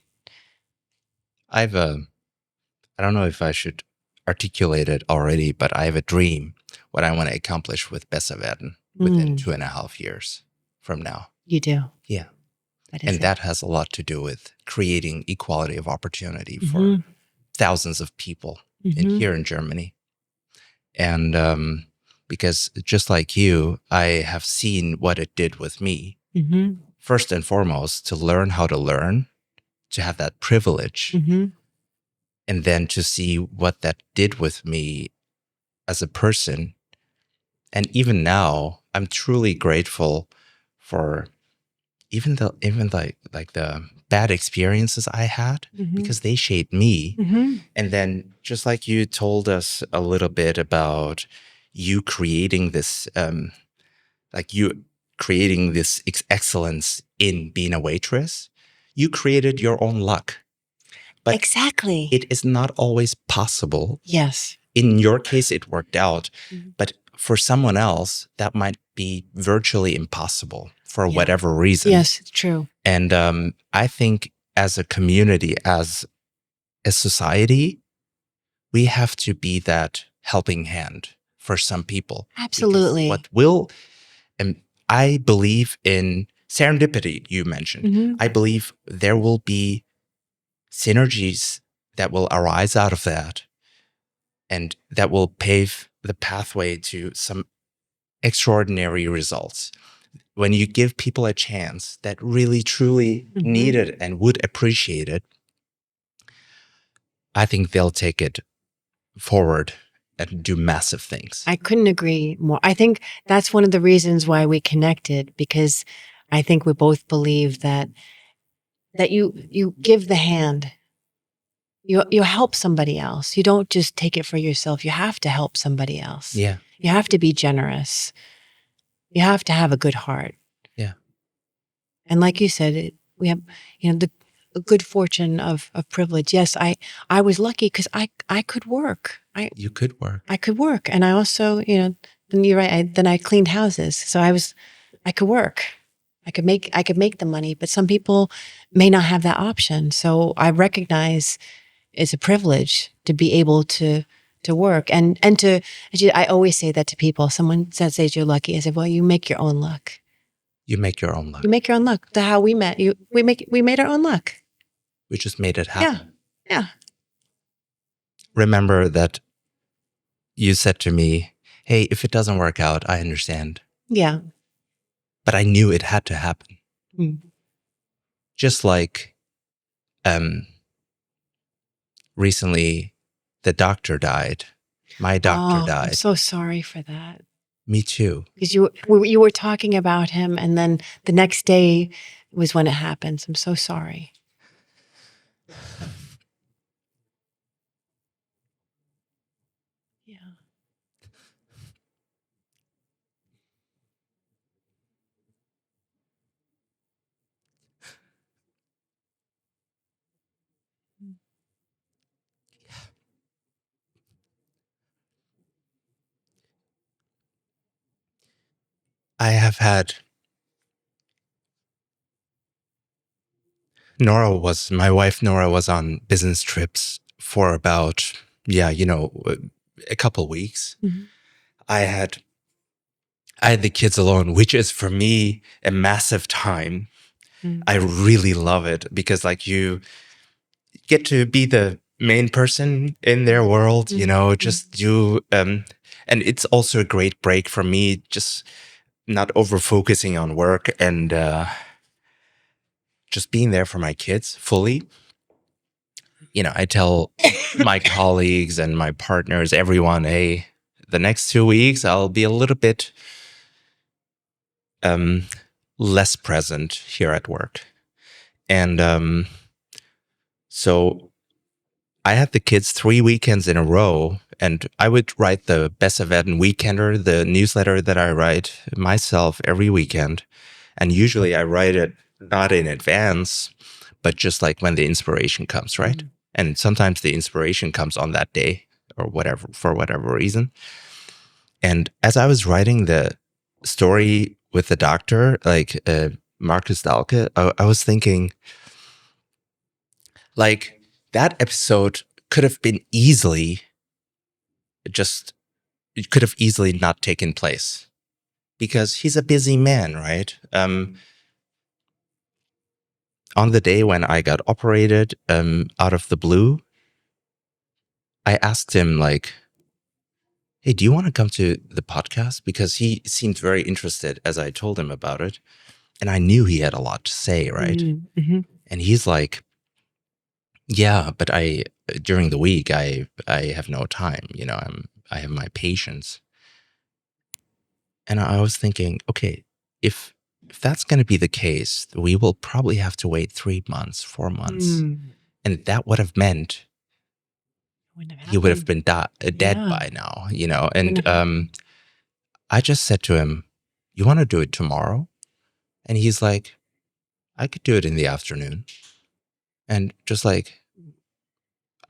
Speaker 1: I don't know if I should articulate it already, but I have a dream what I want to accomplish with Besser werden within 2.5 years from now.
Speaker 2: You do.
Speaker 1: Yeah.
Speaker 2: And
Speaker 1: that has a lot to do with creating equality of opportunity for thousands of people here in Germany. And because just like you, I have seen what it did with me. First and foremost, to learn how to learn, to have that privilege, and then to see what that did with me as a person. And even now, I'm truly grateful for even the bad experiences I had, because they shaped me. And then just like you told us a little bit about you creating this, excellence in being a waitress, you created your own luck. But
Speaker 2: exactly.
Speaker 1: It is not always possible.
Speaker 2: Yes.
Speaker 1: In your case, it worked out, but for someone else, that might be virtually impossible for whatever reason.
Speaker 2: Yes, it's true.
Speaker 1: And I think as a community, as a society, we have to be that helping hand for some people.
Speaker 2: Absolutely.
Speaker 1: And I believe in serendipity, you mentioned. I believe there will be synergies that will arise out of that, and that will pave the pathway to some extraordinary results. When you give people a chance that really, truly need it and would appreciate it, I think they'll take it forward and do massive things.
Speaker 2: I couldn't agree more. I think that's one of the reasons why we connected, because I think we both believe that you give the hand. You help somebody else. You don't just take it for yourself. You have to help somebody else.
Speaker 1: Yeah.
Speaker 2: You have to be generous. You have to have a good heart.
Speaker 1: Yeah.
Speaker 2: And like you said, we have, the good fortune of privilege. Yes, I was lucky because I could work.
Speaker 1: You could work.
Speaker 2: I could work. And I also, then you're right, then I cleaned houses. So I could work. I could make the money, but some people may not have that option. So I recognize it's a privilege to be able to work and to, I always say that to people. Someone says you're lucky. I say, well, you make your own luck.
Speaker 1: You make your own luck.
Speaker 2: You make your own luck. That's how we met. We made our own luck.
Speaker 1: We just made it happen.
Speaker 2: Yeah.
Speaker 1: Remember that you said to me, hey, if it doesn't work out, I understand.
Speaker 2: Yeah.
Speaker 1: But I knew it had to happen. Just like recently, the doctor died. My doctor died.
Speaker 2: I'm so sorry for that.
Speaker 1: Me too.
Speaker 2: Because you were talking about him, and then the next day was when it happens. I'm so sorry. Yeah.
Speaker 1: I have had my wife Nora was on business trips for about, a couple weeks. I had the kids alone, which is for me a massive time. I really love it because you get to be the main person in their world, just do, and it's also a great break for me, just not over focusing on work and just being there for my kids fully. I tell my colleagues and my partners, everyone, hey, the next 2 weeks, I'll be a little bit less present here at work. And so I had the kids 3 weekends in a row, and I would write the Besser werden Weekender, the newsletter that I write myself every weekend. And usually I write it not in advance, but just when the inspiration comes, right? And sometimes the inspiration comes on that day or whatever, for whatever reason. And as I was writing the story with the doctor, like Marcus Dahlke, I was thinking, like, that episode could have been easily it could have easily not taken place because he's a busy man, right? On the day when I got operated, out of the blue, I asked him, like, hey, do you want to come to the podcast? Because he seemed very interested as I told him about it. And I knew he had a lot to say, right?
Speaker 2: Mm-hmm.
Speaker 1: And he's like, yeah, but during the week, I have no time. I have my patients. And I was thinking, okay, if that's going to be the case, we will probably have to wait 3 months, 4 months. And that would have meant he would have been dead by now, And I just said to him, you want to do it tomorrow? And he's like, I could do it in the afternoon. And just like,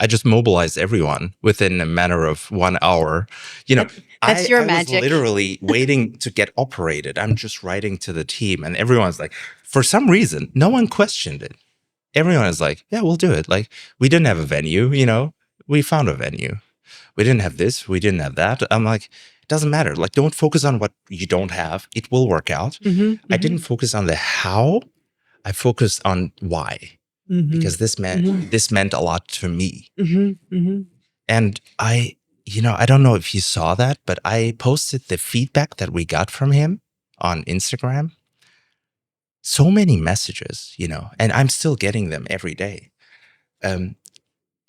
Speaker 1: I just mobilized everyone within a matter of 1 hour.
Speaker 2: That's your magic.
Speaker 1: I was literally waiting to get operated. I'm just writing to the team, and everyone's like, for some reason, no one questioned it. Everyone is like, yeah, we'll do it. Like, we didn't have a venue, we found a venue. We didn't have this, we didn't have that. I'm like, it doesn't matter. Like, don't focus on what you don't have. It will work out. I didn't focus on the how. I focused on why. Because this meant a lot to me. And I don't know if you saw that, but I posted the feedback that we got from him on Instagram. So many messages, and I'm still getting them every day.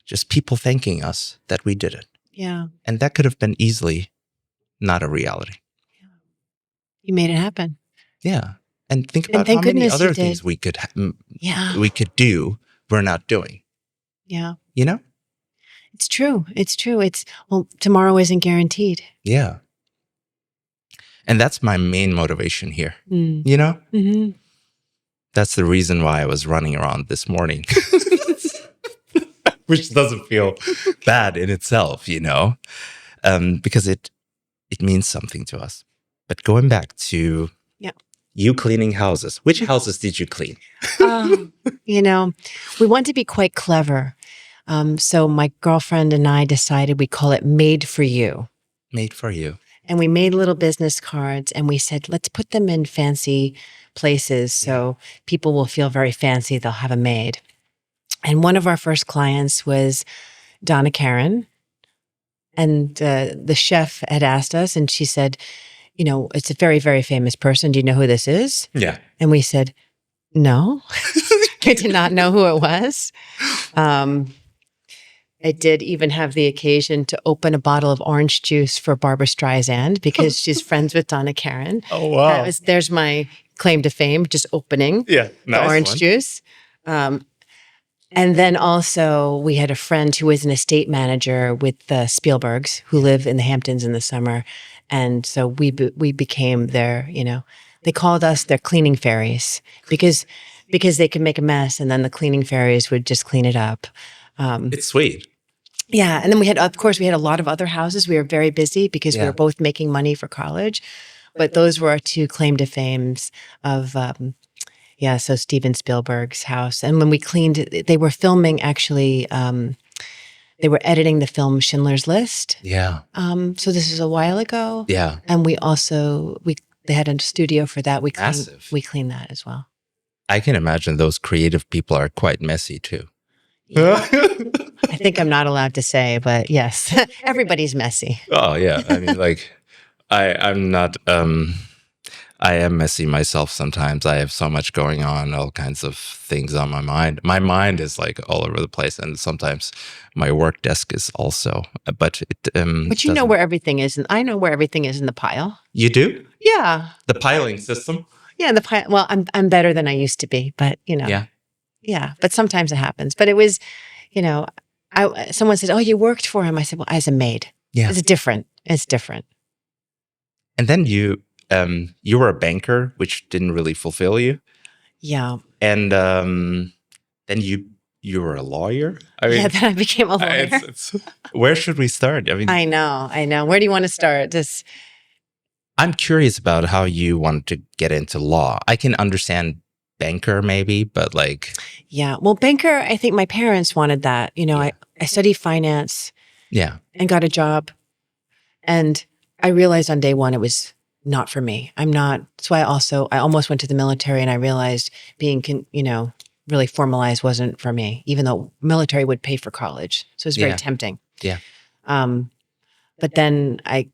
Speaker 1: Just people thanking us that we did it.
Speaker 2: Yeah.
Speaker 1: And that could have been easily not a reality.
Speaker 2: Yeah. You made it happen.
Speaker 1: Yeah. And think about how many other things we could do we're not doing.
Speaker 2: Yeah.
Speaker 1: It's
Speaker 2: true. Tomorrow isn't guaranteed.
Speaker 1: Yeah. And that's my main motivation here. That's the reason why I was running around this morning. Which doesn't feel bad in itself, because it means something to us. But going back to you cleaning houses, which houses did you clean?
Speaker 2: We want to be quite clever. So my girlfriend and I decided we call it Made for You.
Speaker 1: Made for You.
Speaker 2: And we made little business cards and we said, let's put them in fancy places so people will feel very fancy. They'll have a maid. And one of our first clients was Donna Karan. And the chef had asked us, and she said, it's a very, very famous person. Do you know who this is?
Speaker 1: Yeah.
Speaker 2: And we said, no. We did not know who it was. I did even have the occasion to open a bottle of orange juice for Barbra Streisand because she's friends with Donna Karan.
Speaker 1: Oh, wow.
Speaker 2: There's my claim to fame, just opening the orange juice. And then also we had a friend who was an estate manager with the Spielbergs who live in the Hamptons in the summer. And so we became their, they called us their cleaning fairies because they could make a mess and then the cleaning fairies would just clean it up.
Speaker 1: It's sweet.
Speaker 2: Yeah. And then we had a lot of other houses. We were very busy because we were both making money for college. But those were our two claim to fames of, so Steven Spielberg's house. And when we cleaned, they were filming actually, they were editing the film Schindler's List.
Speaker 1: Yeah.
Speaker 2: So this is a while ago.
Speaker 1: Yeah.
Speaker 2: And we also, they had a studio for that. We cleaned that as well.
Speaker 1: I can imagine those creative people are quite messy too.
Speaker 2: Yeah. I think I'm not allowed to say, but yes, everybody's messy.
Speaker 1: Oh yeah. I mean, like, I'm not, I am messy myself sometimes. I have so much going on, all kinds of things on my mind. My mind is like all over the place, and sometimes my work desk is also. But it.
Speaker 2: But you know where everything is, and I know where everything is in the pile.
Speaker 1: You do?
Speaker 2: Yeah.
Speaker 1: The piling system.
Speaker 2: Yeah, the pile. Well, I'm better than I used to be, but
Speaker 1: Yeah.
Speaker 2: Yeah, but sometimes it happens. But it was, someone said, "Oh, you worked for him." I said, "Well, as a maid."
Speaker 1: Yeah.
Speaker 2: It's different.
Speaker 1: And then you were a banker, which didn't really fulfill you.
Speaker 2: Yeah.
Speaker 1: And then you you were a lawyer? I
Speaker 2: Yeah,
Speaker 1: mean,
Speaker 2: then I became a lawyer.
Speaker 1: where should we start? I mean,
Speaker 2: I know. Where do you want to start? Just
Speaker 1: I'm curious about how you wanted to get into law. I can understand banker maybe, but like,
Speaker 2: yeah. Well, banker, I think my parents wanted that.
Speaker 1: Yeah.
Speaker 2: I studied finance
Speaker 1: yeah,
Speaker 2: and got a job. And I realized on day one it was not for me. I'm not. That's why I almost went to the military, and I realized being, really formalized wasn't for me, even though military would pay for college. So it was very
Speaker 1: Yeah.
Speaker 2: tempting.
Speaker 1: Yeah.
Speaker 2: But then I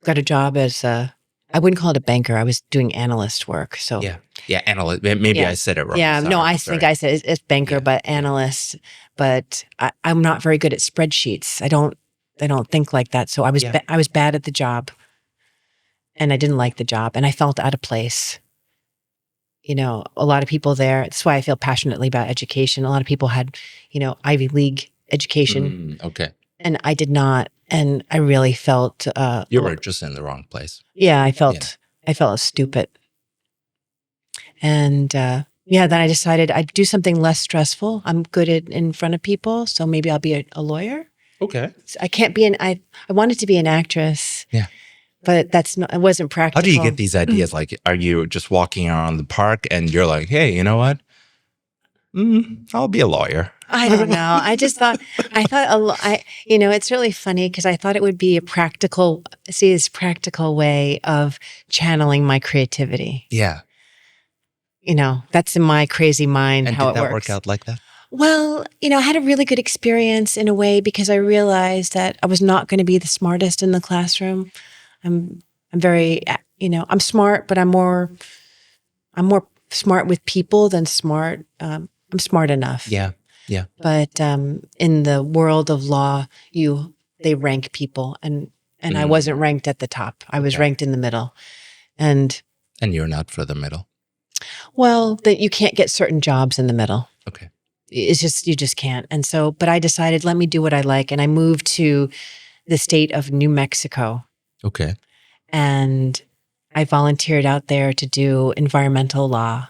Speaker 2: got a job as I wouldn't call it a banker. I was doing analyst work. So
Speaker 1: yeah, analyst. Maybe
Speaker 2: Yeah.
Speaker 1: I said it wrong.
Speaker 2: yeah, no, I
Speaker 1: Sorry.
Speaker 2: think I said it's banker,
Speaker 1: Yeah,
Speaker 2: but
Speaker 1: yeah.
Speaker 2: analyst. But I'm not very good at spreadsheets. I don't think like that. So I was
Speaker 1: Yeah.
Speaker 2: I was bad at the job, and I didn't like the job, and I felt out of place. A lot of people there. That's why I feel passionately about education. A lot of people had, Ivy League education,
Speaker 1: Okay.
Speaker 2: and I did not. And I really felt
Speaker 1: You were just in the wrong place.
Speaker 2: yeah, I felt stupid. And then I decided I'd do something less stressful. I'm good in front of people, so maybe I'll be a lawyer.
Speaker 1: Okay.
Speaker 2: So I can't be I wanted to be an actress.
Speaker 1: Yeah.
Speaker 2: But it wasn't practical.
Speaker 1: How do you get these ideas? Like, are you just walking around the park and you're like, hey, you know what? I'll be a lawyer.
Speaker 2: I don't know. It's really funny because I thought it would be this practical way of channeling my creativity.
Speaker 1: Yeah.
Speaker 2: That's in my crazy mind
Speaker 1: And
Speaker 2: how
Speaker 1: did
Speaker 2: it
Speaker 1: that
Speaker 2: works.
Speaker 1: work out like that?
Speaker 2: Well, I had a really good experience in a way because I realized that I was not going to be the smartest in the classroom. I'm very, I'm smart, but I'm more smart with people than smart. I'm smart enough.
Speaker 1: Yeah. Yeah.
Speaker 2: But in the world of law, they rank people, and I wasn't ranked at the top. I was ranked in the middle, and
Speaker 1: you're not for the middle.
Speaker 2: Well, that you can't get certain jobs in the middle.
Speaker 1: Okay.
Speaker 2: It's just you just can't. And so, but I decided let me do what I like, and I moved to the state of New Mexico.
Speaker 1: Okay.
Speaker 2: And I volunteered out there to do environmental law.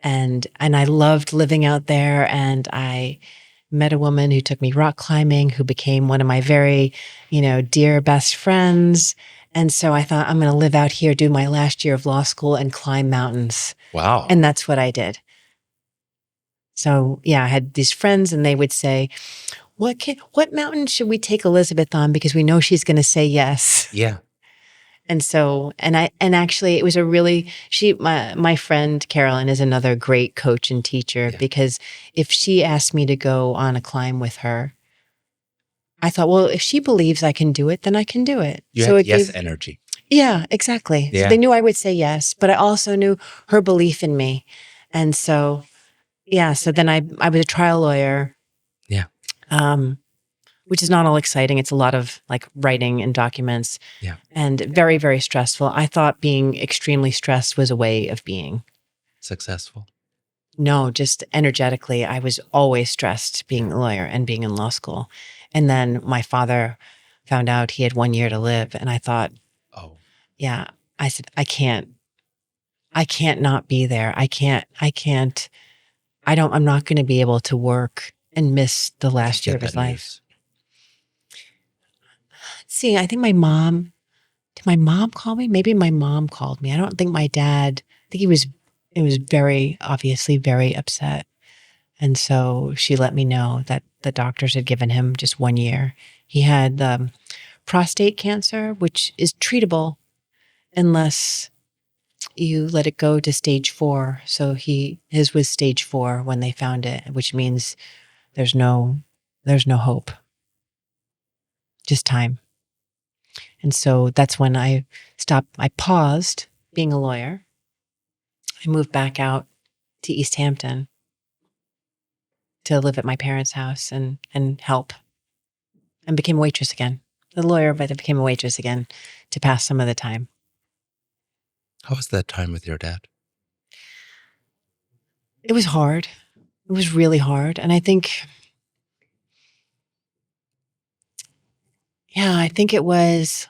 Speaker 2: And I loved living out there. And I met a woman who took me rock climbing, who became one of my very, dear best friends. And so I thought, I'm going to live out here, do my last year of law school and climb mountains.
Speaker 1: Wow.
Speaker 2: And that's what I did. So yeah, I had these friends and they would say, what mountain should we take Elizabeth on? Because we know she's going to say yes.
Speaker 1: Yeah.
Speaker 2: And so, and actually it was my friend Carolyn is another great coach and teacher because if she asked me to go on a climb with her, I thought, well, if she believes I can do it, then I can do it.
Speaker 1: You had yes energy.
Speaker 2: Yeah, exactly.
Speaker 1: Yeah.
Speaker 2: So they knew I would say yes, but I also knew her belief in me. And so, so then I was a trial lawyer.
Speaker 1: Yeah.
Speaker 2: Which is not all exciting. It's a lot of like writing and documents.
Speaker 1: Yeah.
Speaker 2: And very, very stressful. I thought being extremely stressed was a way of being
Speaker 1: successful.
Speaker 2: No, just energetically. I was always stressed being a lawyer and being in law school. And then my father found out he had 1 year to live. And I thought,
Speaker 1: oh,
Speaker 2: yeah, I said, I can't not be there. I'm not going to be able to work and miss the last year of his life. See, I think did my mom call me? Maybe my mom called me. I don't think my dad, I think it was obviously very upset. And so she let me know that the doctors had given him just 1 year. He had prostate cancer, which is treatable unless you let it go to stage 4. So his was stage 4 when they found it, which means there's no hope. Just time. And so that's when I paused being a lawyer. I moved back out to East Hampton to live at my parents' house and help, and became a waitress again. A lawyer, but I became a waitress again to pass some of the time.
Speaker 1: How was that time with your dad?
Speaker 2: It was hard. It was really hard. And I think, it was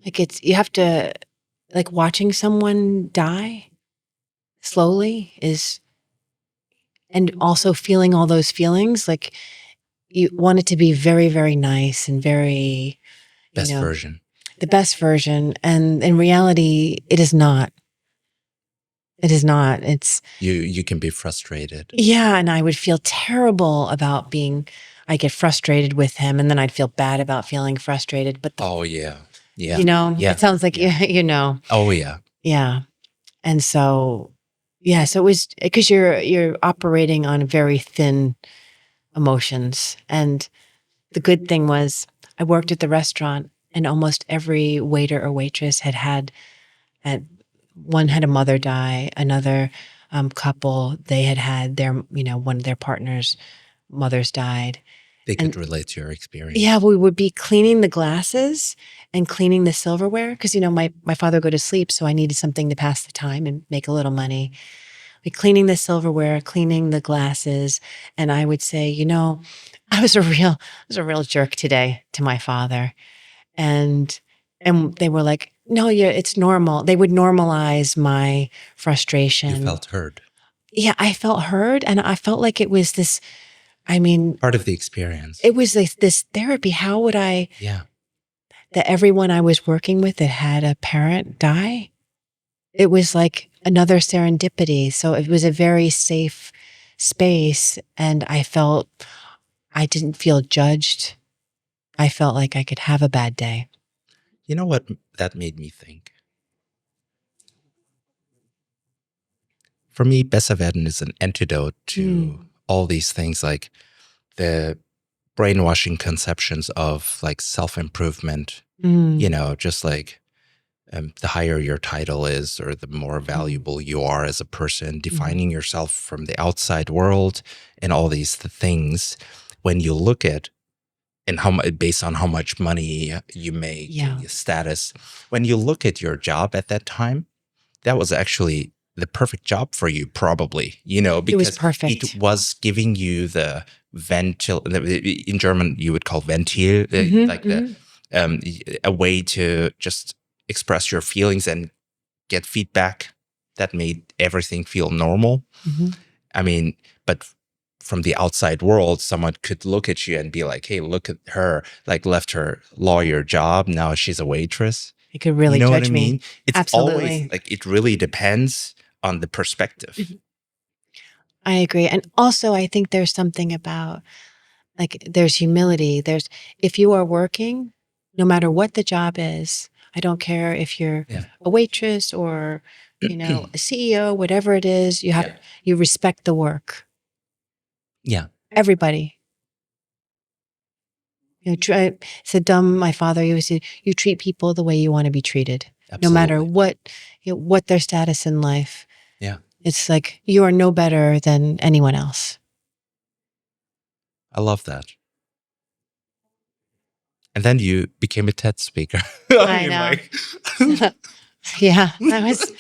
Speaker 2: like you have to, like watching someone die slowly and also feeling all those feelings. Like you want it to be very, very nice and very,
Speaker 1: Best version.
Speaker 2: the best version. And in reality, it is not. It is not. It's
Speaker 1: you can be frustrated.
Speaker 2: Yeah, and I would feel terrible about I get frustrated with him, and then I'd feel bad about feeling frustrated. But
Speaker 1: Oh yeah. Yeah.
Speaker 2: it sounds like
Speaker 1: Oh yeah.
Speaker 2: Yeah. And so so it was because you're operating on very thin emotions. And the good thing was I worked at the restaurant, and almost every waiter or waitress had one had a mother die, another couple, they had their, one of their partners' mothers died.
Speaker 1: They could relate to your experience.
Speaker 2: Yeah, we would be cleaning the glasses and cleaning the silverware because, my father would go to sleep, so I needed something to pass the time and make a little money. We cleaning the silverware, cleaning the glasses, and I would say, I was a real jerk today to my father. And they were like, no, it's normal. They would normalize my frustration.
Speaker 1: You felt heard.
Speaker 2: Yeah, I felt heard, and I felt like it was this,
Speaker 1: part of the experience.
Speaker 2: It was like this therapy. How would I?
Speaker 1: Yeah.
Speaker 2: That everyone I was working with that had a parent die, it was like another serendipity. So it was a very safe space, and I didn't feel judged. I felt like I could have a bad day.
Speaker 1: You know what that made me think? For me, Besser werden is an antidote to all these things, like the brainwashing conceptions of like self-improvement, just like the higher your title is or the more valuable you are as a person, defining yourself from the outside world and all these things. When you look at based on how much money you make, your status, when you look at your job at that time, that was actually the perfect job for you, probably, because
Speaker 2: it was perfect.
Speaker 1: It was giving you the in German, you would call Ventil, a way to just express your feelings and get feedback that made everything feel normal. But from the outside world, someone could look at you and be like, hey, look at her, like left her lawyer job. Now she's a waitress.
Speaker 2: It could really
Speaker 1: judge
Speaker 2: what I
Speaker 1: mean?
Speaker 2: Me.
Speaker 1: It's
Speaker 2: Absolutely.
Speaker 1: Always like, it really depends on the perspective.
Speaker 2: I agree. And also I think there's something about there's humility. If you are working, no matter what the job is, I don't care if you're a waitress or, a CEO, whatever it is, you respect the work.
Speaker 1: Yeah.
Speaker 2: Everybody. My father, he always said, you treat people the way you want to be treated. Absolutely. No matter what their status in life.
Speaker 1: Yeah.
Speaker 2: It's like, you are no better than anyone else.
Speaker 1: I love that. And then you became a TED speaker.
Speaker 2: I know. Yeah, I was,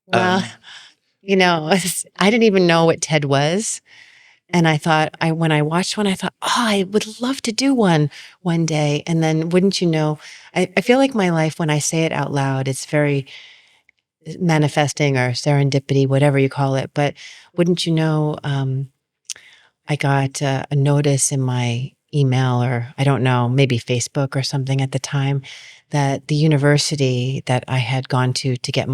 Speaker 2: well, I didn't even know what TED was. And I thought, when I watched one, I thought, I would love to do one day. And then wouldn't you know, I feel like my life, when I say it out loud, it's very manifesting or serendipity, whatever you call it. But wouldn't you know, I got a notice in my email, or I don't know, maybe Facebook or something at the time, that the university that I had gone to get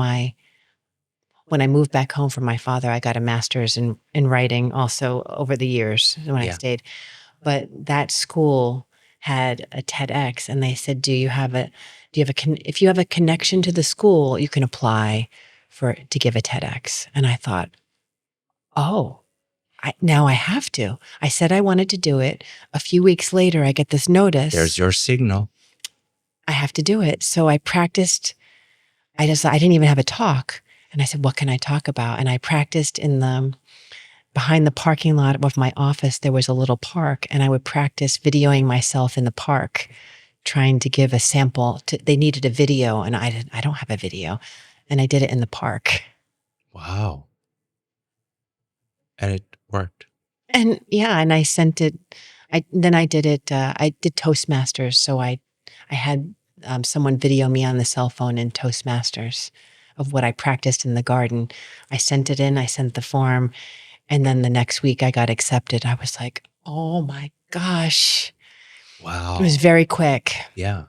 Speaker 2: when I moved back home from my father, I got a master's in writing also over the years when I stayed. But that school had a TEDx, and they said, if you have a connection to the school, you can apply to give a TEDx. And I thought, now I have to. I said I wanted to do it. A few weeks later, I get this notice.
Speaker 1: There's your signal.
Speaker 2: I have to do it. So I practiced. I didn't even have a talk. And I said, what can I talk about? And I practiced behind the parking lot of my office, there was a little park, and I would practice videoing myself in the park, trying to give a sample. They needed a video, and I don't have a video. And I did it in the park.
Speaker 1: Wow. And it worked.
Speaker 2: And and I sent it. I did it. I did Toastmasters. So I had someone video me on the cell phone in Toastmasters of what I practiced in the garden. I sent it in. I sent the form, And then the next week I got accepted. I was like, oh my gosh.
Speaker 1: Wow.
Speaker 2: It was very quick.
Speaker 1: Yeah.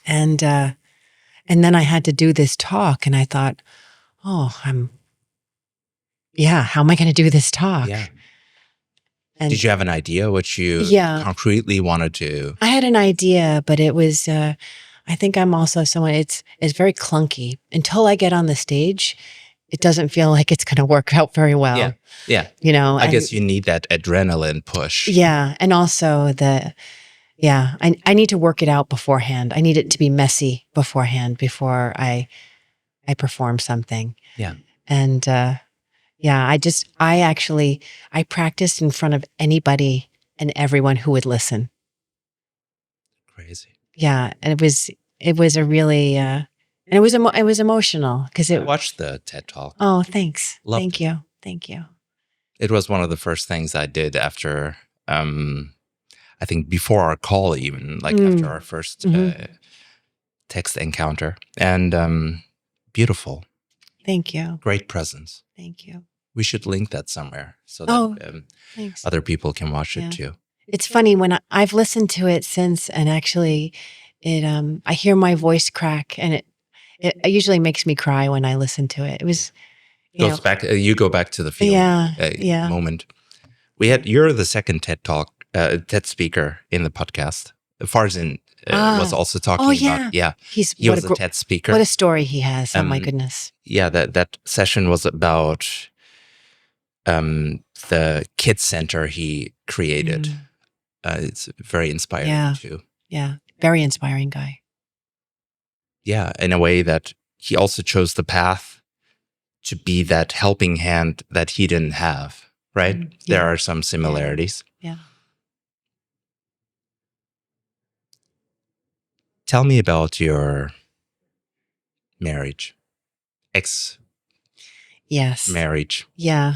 Speaker 2: And then I had to do this talk and I thought, oh, how am I going to do this talk?
Speaker 1: Yeah.
Speaker 2: And
Speaker 1: did you have an idea what you concretely wanted to?
Speaker 2: I had an idea, but it was, I think I'm also someone, it's very clunky. Until I get on the stage, it doesn't feel like it's going to work out very well.
Speaker 1: Yeah. Yeah.
Speaker 2: You know,
Speaker 1: I guess you need that adrenaline push.
Speaker 2: Yeah. And also I need to work it out beforehand. I need it to be messy beforehand before I perform something.
Speaker 1: Yeah.
Speaker 2: And, I practiced in front of anybody and everyone who would listen.
Speaker 1: Crazy.
Speaker 2: Yeah. And it was a really, and it was emotional because I
Speaker 1: watched the TED Talk.
Speaker 2: Oh, thanks.
Speaker 1: Loved it.
Speaker 2: Thank you.
Speaker 1: It was one of the first things I did after, I think before our call, even like after our first text encounter, and beautiful.
Speaker 2: Thank you.
Speaker 1: Great presence.
Speaker 2: Thank you.
Speaker 1: We should link that somewhere so that other people can watch it too.
Speaker 2: It's funny when I've listened to it since, and actually, I hear my voice crack, and it usually makes me cry when I listen to it. It was
Speaker 1: goes back. You go back to the feeling moment. You're the second TED speaker in the podcast. Farsin was also talking about. Yeah, he was a TED speaker.
Speaker 2: What a story he has! Oh my goodness.
Speaker 1: Yeah, that session was about the kids center he created. It's very inspiring too.
Speaker 2: Yeah, very inspiring guy.
Speaker 1: Yeah, in a way that he also chose the path to be that helping hand that he didn't have, right? There are some similarities.
Speaker 2: Yeah.
Speaker 1: Tell me about your marriage. Marriage.
Speaker 2: Yeah.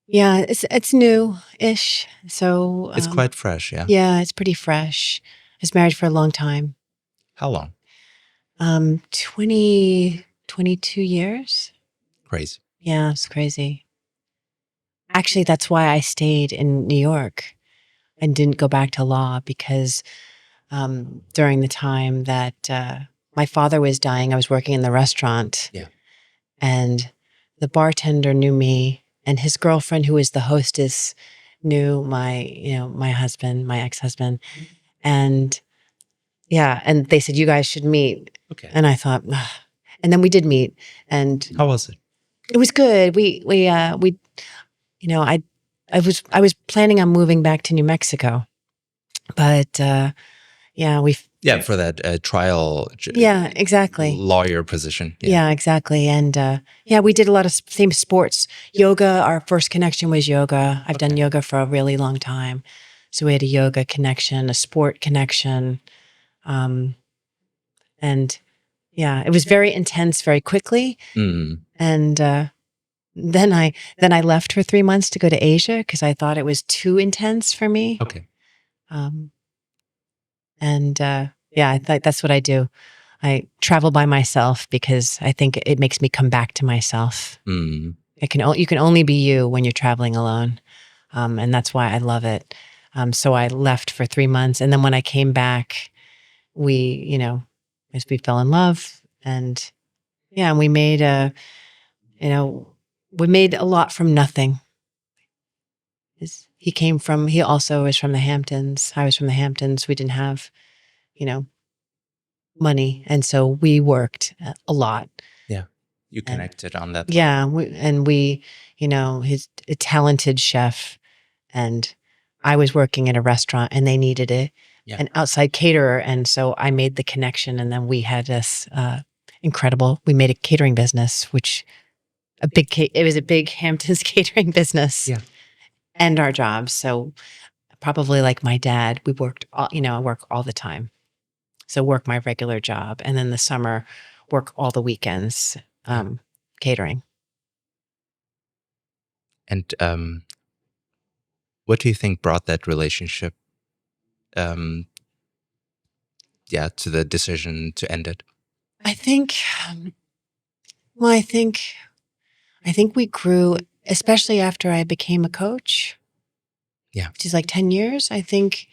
Speaker 2: Yeah, it's new-ish. So
Speaker 1: it's quite fresh, yeah.
Speaker 2: Yeah, it's pretty fresh. I was married for a long time.
Speaker 1: How long?
Speaker 2: 22 years.
Speaker 1: Crazy.
Speaker 2: Yeah, it's crazy. Actually, that's why I stayed in New York and didn't go back to law, because during the time that my father was dying, I was working in the restaurant.
Speaker 1: Yeah.
Speaker 2: And the bartender knew me, and his girlfriend, who was the hostess, knew my husband, my ex-husband. And and they said, you guys should meet.
Speaker 1: Okay.
Speaker 2: And I thought, ugh. And then we did meet. And
Speaker 1: how was it?
Speaker 2: It was good. I was planning on moving back to New Mexico, but
Speaker 1: for that trial.
Speaker 2: Exactly.
Speaker 1: Lawyer position.
Speaker 2: Yeah, exactly. And we did a lot of same sports. Yoga. Our first connection was yoga. I've done yoga for a really long time, so we had a yoga connection, a sport connection, and it was very intense, very quickly. And then I left for 3 months to go to Asia because I thought it was too intense for me.
Speaker 1: Okay.
Speaker 2: I thought that's what I do. I travel by myself because I think it makes me come back to myself. You can only be you when you're traveling alone, and that's why I love it. So I left for 3 months, and then when I came back, we fell in love, and we made a lot from nothing. He also is from the Hamptons. I was from the Hamptons. We didn't have, money. And so we worked a lot.
Speaker 1: Yeah. You connected on that.
Speaker 2: Yeah. He's a talented chef, and I was working at a restaurant, and they needed an outside caterer. And so I made the connection, and then we had this we made a catering business, which it was a big Hamptons catering business.
Speaker 1: Yeah.
Speaker 2: And our jobs. So probably like my dad, we worked I work all the time. So work my regular job, and then the summer work all the weekends, catering.
Speaker 1: And what do you think brought that relationship to the decision to end it?
Speaker 2: I think we grew especially after I became a coach.
Speaker 1: Yeah.
Speaker 2: Which is like 10 years. I think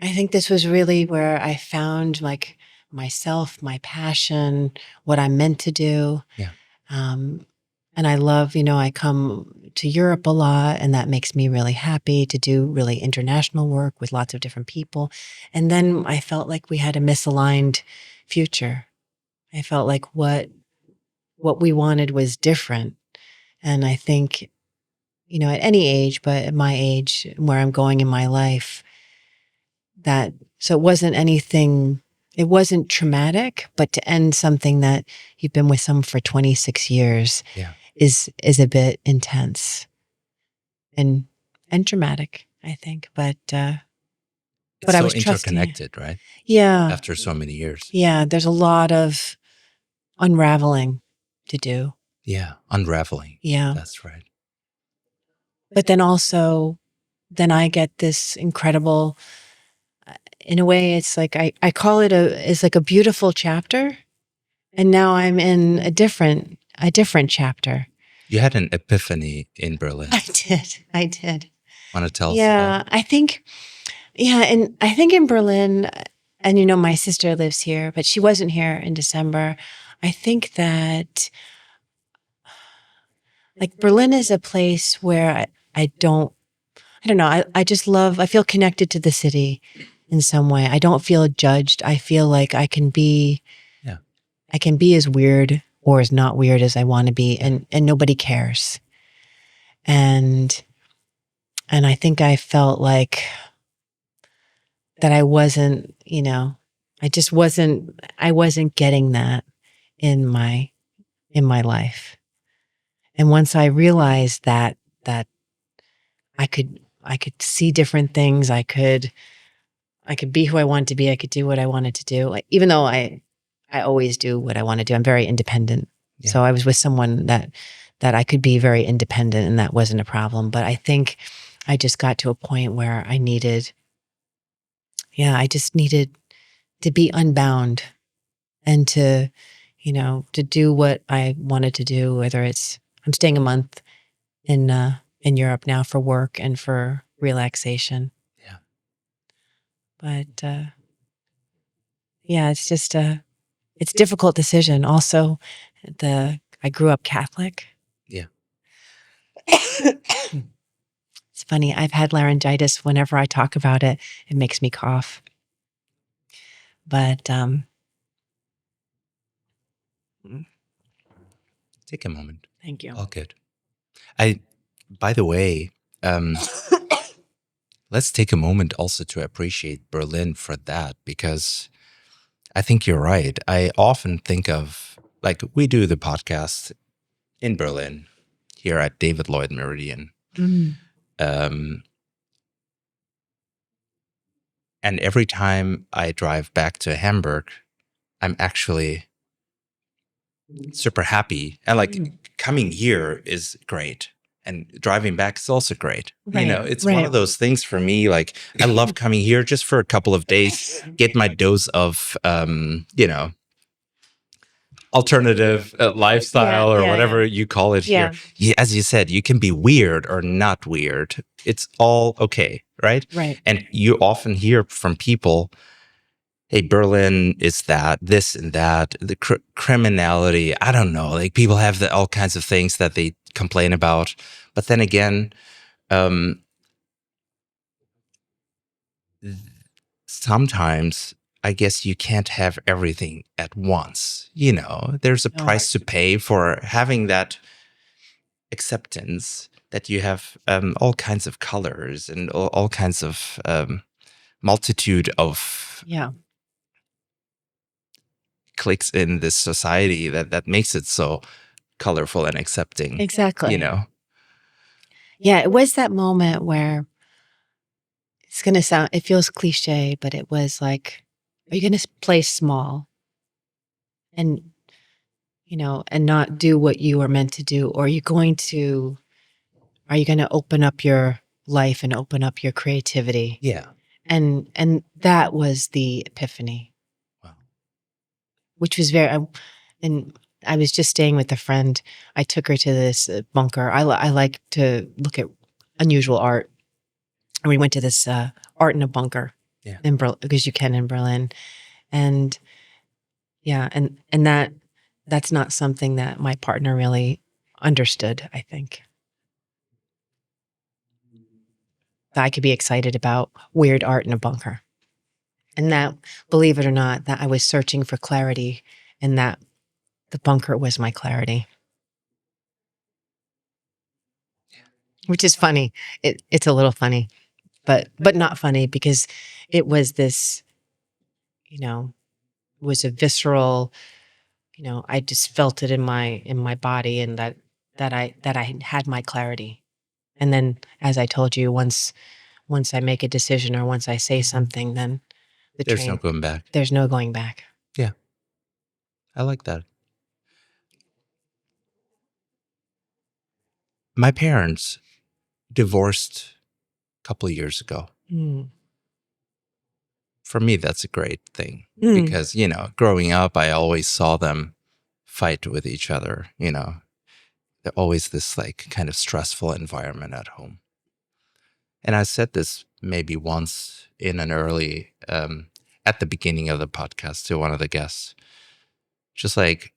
Speaker 2: this was really where I found like myself, my passion, what I'm meant to do.
Speaker 1: Yeah.
Speaker 2: And I love, I come to Europe a lot, and that makes me really happy to do really international work with lots of different people. And then I felt like we had a misaligned future. I felt like what we wanted was different. And I think, at any age, but at my age, where I'm going in my life, so it wasn't traumatic, but to end something that you've been with someone for 26 years is a bit intense and dramatic, I think. But
Speaker 1: it's
Speaker 2: I
Speaker 1: so
Speaker 2: was
Speaker 1: interconnected, right?
Speaker 2: Yeah.
Speaker 1: After so many years.
Speaker 2: Yeah, there's a lot of unraveling to do.
Speaker 1: Yeah, unraveling.
Speaker 2: Yeah.
Speaker 1: That's right.
Speaker 2: But then also, I get this incredible, in a way, it's like, I call it it's like a beautiful chapter. And now I'm in a different chapter.
Speaker 1: You had an epiphany in Berlin.
Speaker 2: I did.
Speaker 1: Want to tell us
Speaker 2: about? I think in Berlin, and my sister lives here, but she wasn't here in December. I think that like Berlin is a place where I don't know. I just I feel connected to the city in some way. I don't feel judged. I feel like I can be as weird or as not weird as I want to be, and nobody cares. And I think I felt like that I wasn't, I wasn't getting that in my life. And once I realized that I could see different things, I could be who I wanted to be, I could do what I wanted to do. Like, even though I always do what I want to do, I'm very independent. Yeah. So I was with someone that I could be very independent, and that wasn't a problem. But I think I just got to a point where I just needed to be unbound and to do what I wanted to do, whether it's, I'm staying a month in Europe now for work and for relaxation.
Speaker 1: Yeah.
Speaker 2: But it's just it's a difficult decision. Also, I grew up Catholic.
Speaker 1: Yeah.
Speaker 2: It's funny. I've had laryngitis. Whenever I talk about it, it makes me cough. But
Speaker 1: take a moment.
Speaker 2: Thank you.
Speaker 1: All good. By the way, let's take a moment also to appreciate Berlin for that, because I think you're right. I often think of, like, we do the podcast in Berlin here at David Lloyd Meridian. And every time I drive back to Hamburg, I'm actually super happy. And like coming here is great. And driving back is also great.
Speaker 2: Right,
Speaker 1: it's one of those things for me. Like, I love coming here just for a couple of days, get my dose of, alternative lifestyle or whatever you call it here. As you said, you can be weird or not weird. It's all okay, right?
Speaker 2: Right.
Speaker 1: And you often hear from people, hey, Berlin is that, this and that, the criminality. I don't know. Like, people have all kinds of things that they complain about. But then again, sometimes I guess you can't have everything at once. There's a price to pay for having that acceptance that you have all kinds of colors and all kinds of multitude of cliques in this society that makes it so colorful and accepting.
Speaker 2: Exactly. Yeah, it was that moment where it's going to sound, it feels cliche, but it was like, are you going to play small and, and not do what you are meant to do? Or are you going to open up your life and open up your creativity?
Speaker 1: Yeah.
Speaker 2: And that was the epiphany.
Speaker 1: Wow.
Speaker 2: Which was very, and I was just staying with a friend. I took her to this bunker. I like to look at unusual art. And we went to this art in a bunker in Berlin, because you can in Berlin. And yeah, and that's not something that my partner really understood, I think. That I could be excited about weird art in a bunker. And that, believe it or not, that I was searching for clarity, and that the bunker was my clarity. Which is funny. It's a little funny, but not funny, because it was this, was a visceral, I just felt it in my body, and that I had my clarity. And then, as I told you, once I make a decision, or once I say something, then
Speaker 1: There's no going back.
Speaker 2: There's no going back.
Speaker 1: Yeah. I like that. My parents divorced a couple of years ago.
Speaker 2: Mm.
Speaker 1: For me, that's a great thing because, growing up, I always saw them fight with each other. They're always this like kind of stressful environment at home. And I said this maybe once in an early, at the beginning of the podcast to one of the guests, just like,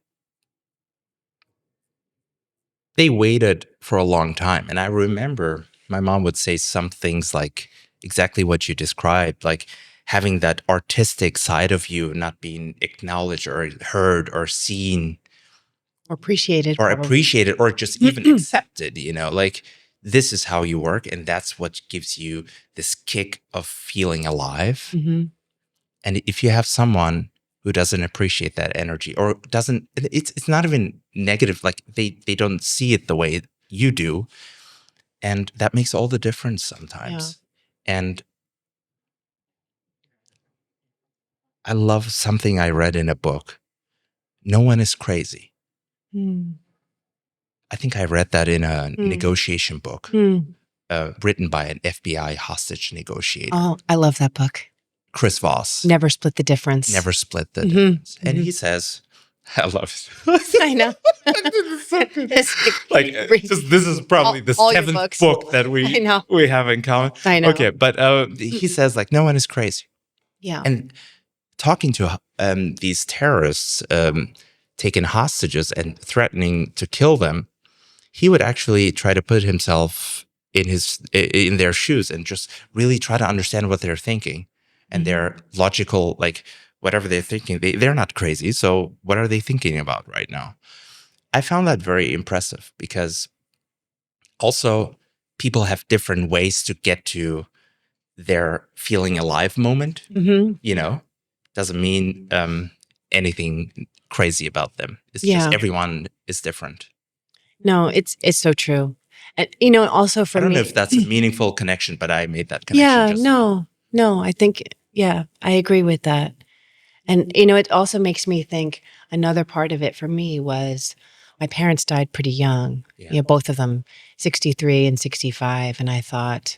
Speaker 1: they waited for a long time. And I remember my mom would say some things like exactly what you described, like having that artistic side of you not being acknowledged or heard or seen.
Speaker 2: Or appreciated.
Speaker 1: Or just even accepted, like this is how you work. And that's what gives you this kick of feeling alive.
Speaker 2: Mm-hmm.
Speaker 1: And if you have someone who doesn't appreciate that energy, or doesn't, it's not even negative, like they don't see it the way you do. And that makes all the difference sometimes. Yeah. And I love something I read in a book. No one is crazy. I think I read that in a negotiation book written by an FBI hostage negotiator.
Speaker 2: Oh, I love that book.
Speaker 1: Chris Voss.
Speaker 2: Never split the difference.
Speaker 1: Difference. And he says, I love it.
Speaker 2: I know.
Speaker 1: This is probably the seventh book that we have in common.
Speaker 2: I know.
Speaker 1: Okay, but he says like, no one is crazy.
Speaker 2: Yeah.
Speaker 1: And talking to these terrorists taking hostages and threatening to kill them, he would actually try to put himself in their shoes and just really try to understand what they're thinking. And their logical, like whatever they're thinking, they're not crazy. So what are they thinking about right now? I found that very impressive because also people have different ways to get to their feeling alive moment. Doesn't mean anything crazy about them. It's just everyone is different.
Speaker 2: No, it's so true. And, also for me,
Speaker 1: I don't know if that's a meaningful connection, but I made that connection.
Speaker 2: Yeah, no, I think, I agree with that. And, it also makes me think another part of it for me was my parents died pretty young, both of them 63 and 65. And I thought,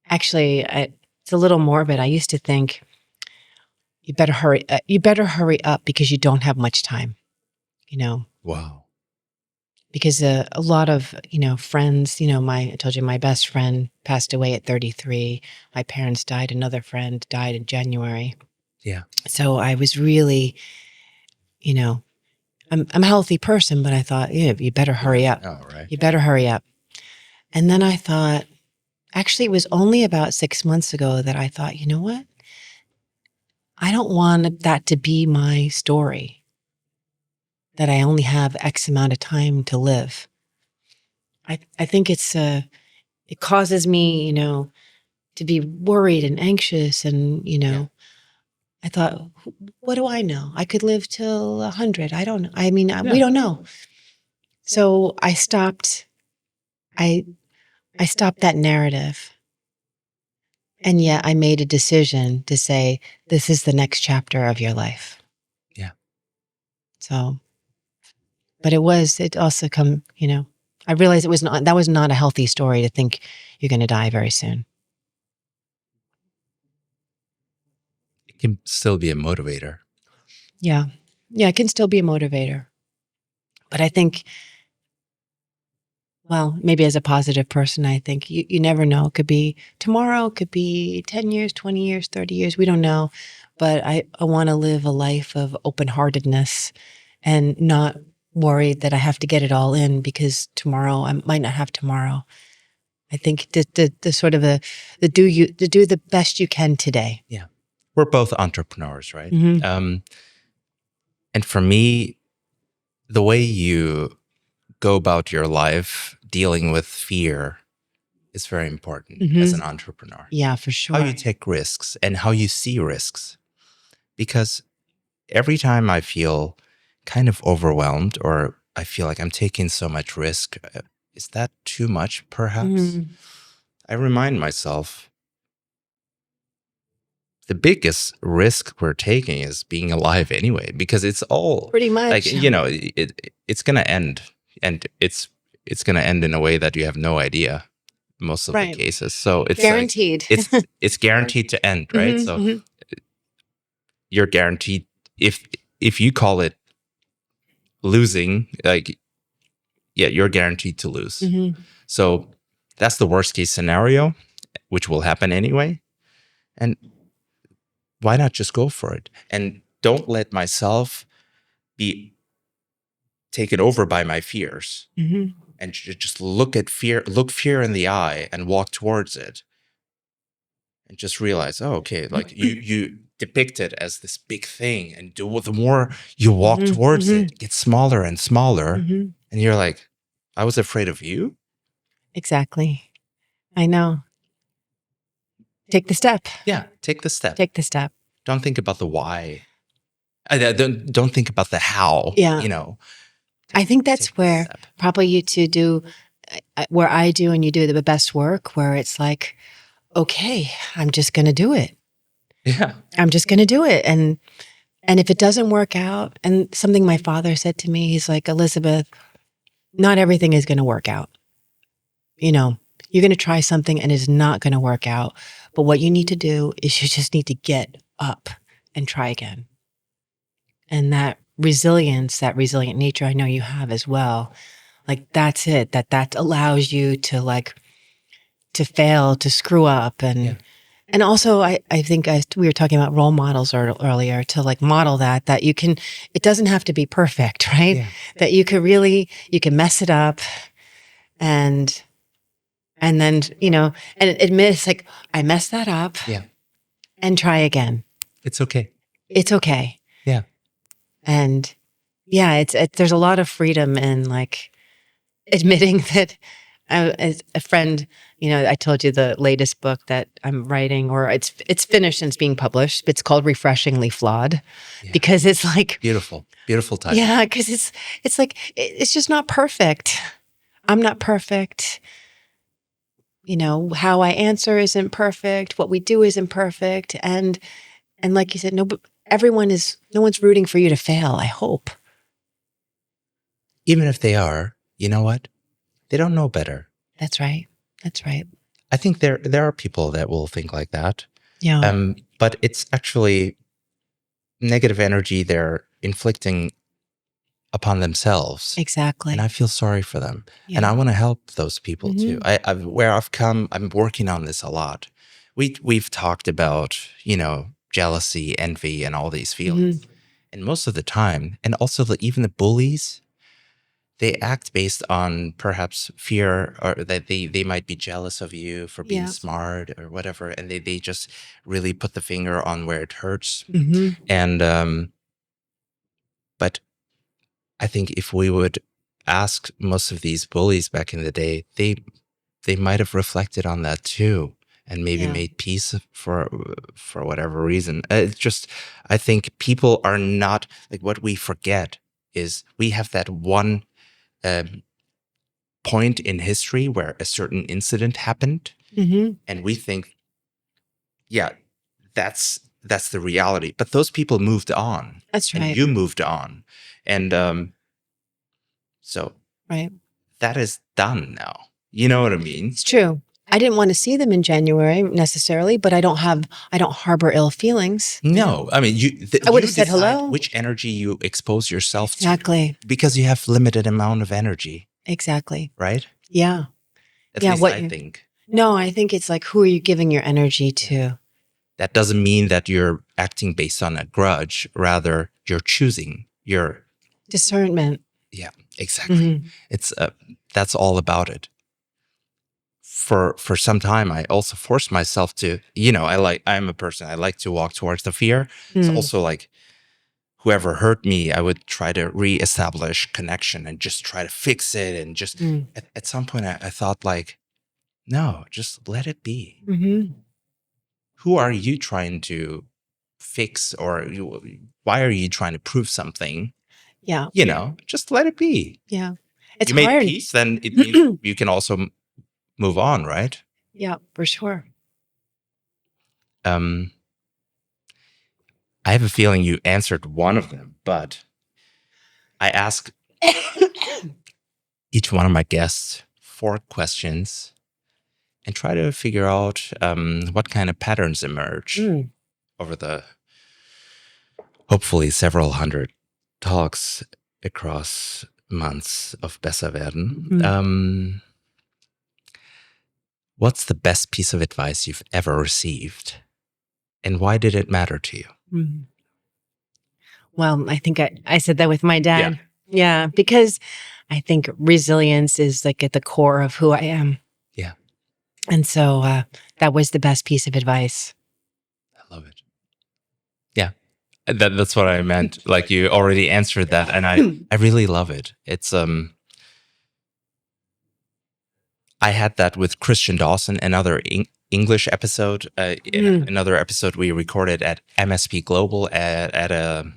Speaker 2: actually, it's a little morbid. I used to think, you better hurry up because you don't have much time,
Speaker 1: Wow.
Speaker 2: Because a lot of, friends, I told you my best friend passed away at 33. My parents died. Another friend died in January.
Speaker 1: Yeah.
Speaker 2: So I was really, I'm a healthy person, but I thought, you better hurry up.
Speaker 1: Oh, right.
Speaker 2: You better hurry up. And then I thought, actually, it was only about 6 months ago that I thought, you know what? I don't want that to be my story. That I only have X amount of time to live. I think it causes me, to be worried and anxious, and I thought, what do I know? I could live till 100. I don't know. I mean, we don't know. So I stopped. I stopped that narrative, and yet I made a decision to say, this is the next chapter of your life.
Speaker 1: Yeah.
Speaker 2: So. But it also I realized that was not a healthy story to think you're going to die very soon.
Speaker 1: It can still be a motivator.
Speaker 2: Yeah. Yeah, it can still be a motivator. But I think, well, maybe as a positive person, I think you never know. It could be tomorrow, it could be 10 years, 20 years, 30 years. We don't know. But I want to live a life of open-heartedness and not worried that I have to get it all in because tomorrow I might not have tomorrow. I think the sort of the do the best you can today.
Speaker 1: Yeah. We're both entrepreneurs, right?
Speaker 2: Mm-hmm.
Speaker 1: And for me, the way you go about your life dealing with fear is very important as an entrepreneur.
Speaker 2: Yeah, for sure.
Speaker 1: How you take risks and how you see risks. Because every time I feel kind of overwhelmed or I feel like I'm taking so much risk, is that too much perhaps? I remind myself the biggest risk we're taking is being alive anyway, because it's all
Speaker 2: pretty much
Speaker 1: like, it's going to end, and it's going to end in a way that you have no idea most of the cases. So it's
Speaker 2: guaranteed.
Speaker 1: Like, it's guaranteed to end, right? So you're guaranteed if you call it losing, like, yeah, you're guaranteed to lose. So that's the worst case scenario, which will happen anyway. And why not just go for it? And don't let myself be taken over by my fears. And just look fear in the eye and walk towards it. And just realize, oh, okay, like you depict it as this big thing, and the more you walk towards it, it gets smaller and smaller. And you're like, I was afraid of you?
Speaker 2: Exactly. I know. Take the step.
Speaker 1: Yeah, take the step.
Speaker 2: Take the step.
Speaker 1: Don't think about the why. Don't think about the how.
Speaker 2: Yeah. I think that's where probably you two do, where I do and you do the best work, where it's like, okay, I'm just going to do it.
Speaker 1: Yeah.
Speaker 2: I'm just going to do it. And if it doesn't work out, and something my father said to me, he's like, Elizabeth, not everything is going to work out. You're going to try something and it's not going to work out. But what you need to do is you just need to get up and try again. And that resilience, that resilient nature I know you have as well, like that's it, that allows you to to fail, to screw up. And also I think we were talking about role models earlier, to model that you can, it doesn't have to be perfect, right? Yeah. That you can mess it up and then, and admit it's like, I messed that up.
Speaker 1: Yeah.
Speaker 2: And try again.
Speaker 1: It's okay.
Speaker 2: It's okay.
Speaker 1: Yeah.
Speaker 2: And yeah, there's a lot of freedom in admitting that as a friend, I told you the latest book that I'm writing, or it's finished and it's being published. It's called Refreshingly Flawed, because it's
Speaker 1: beautiful title.
Speaker 2: Yeah. Cause it's like, it's just not perfect. I'm not perfect. How I answer isn't perfect. What we do isn't perfect. And like you said, no one's rooting for you to fail, I hope.
Speaker 1: Even if they are, you know what? They don't know better.
Speaker 2: That's right.
Speaker 1: I think there are people that will think like that.
Speaker 2: Yeah.
Speaker 1: But it's actually negative energy they're inflicting upon themselves.
Speaker 2: Exactly.
Speaker 1: And I feel sorry for them. Yeah. And I want to help those people too. Where I've come, I'm working on this a lot. We've talked about, jealousy, envy, and all these feelings. And most of the time, and also even the bullies, they act based on perhaps fear, or that they might be jealous of you for being smart or whatever. And they just really put the finger on where it hurts. And, but I think if we would ask most of these bullies back in the day, they might have reflected on that too, and maybe made peace for whatever reason. It's just, I think people are not, what we forget is we have that one point in history where a certain incident happened, and we think, that's the reality. But those people moved on.
Speaker 2: That's right.
Speaker 1: And you moved on. And so
Speaker 2: right.
Speaker 1: that is done now. You know what I mean?
Speaker 2: It's true. I didn't want to see them in January necessarily, but I don't harbor ill feelings.
Speaker 1: No, I mean,
Speaker 2: I would have
Speaker 1: you
Speaker 2: said
Speaker 1: decide
Speaker 2: hello.
Speaker 1: which energy you expose yourself
Speaker 2: Exactly.
Speaker 1: to because you have limited amount of energy,
Speaker 2: Exactly.
Speaker 1: right?
Speaker 2: Yeah.
Speaker 1: At
Speaker 2: Yeah.
Speaker 1: least I think.
Speaker 2: No, I think it's like, who are you giving your energy to?
Speaker 1: That doesn't mean that you're acting based on a grudge. Rather, you're choosing your
Speaker 2: Discernment.
Speaker 1: Yeah, exactly. It's that's all about it. For some time, I also forced myself to, I'm a person, I like to walk towards the fear. It's also like whoever hurt me, I would try to reestablish connection and just try to fix it. And just at some point, I thought like, no, just let it be. Who are you trying to fix, or why are you trying to prove something?
Speaker 2: Yeah.
Speaker 1: Just let it be.
Speaker 2: Yeah. It's
Speaker 1: you made
Speaker 2: hard.
Speaker 1: peace, then it means you can also move on, right?
Speaker 2: Yeah, for sure.
Speaker 1: I have a feeling you answered one of them, but I ask each one of my guests 4 questions and try to figure out what kind of patterns emerge over the hopefully several hundred talks across months of Besser werden. What's the best piece of advice you've ever received? And why did it matter to you?
Speaker 2: Well, I think I said that with my dad. Yeah, because I think resilience is like at the core of who I am.
Speaker 1: Yeah.
Speaker 2: And so that was the best piece of advice.
Speaker 1: I love it. Yeah. That's what I meant. Like you already answered that, and I really love it. It's I had that with Christian Dawson, another English episode, another episode we recorded at MSP Global at a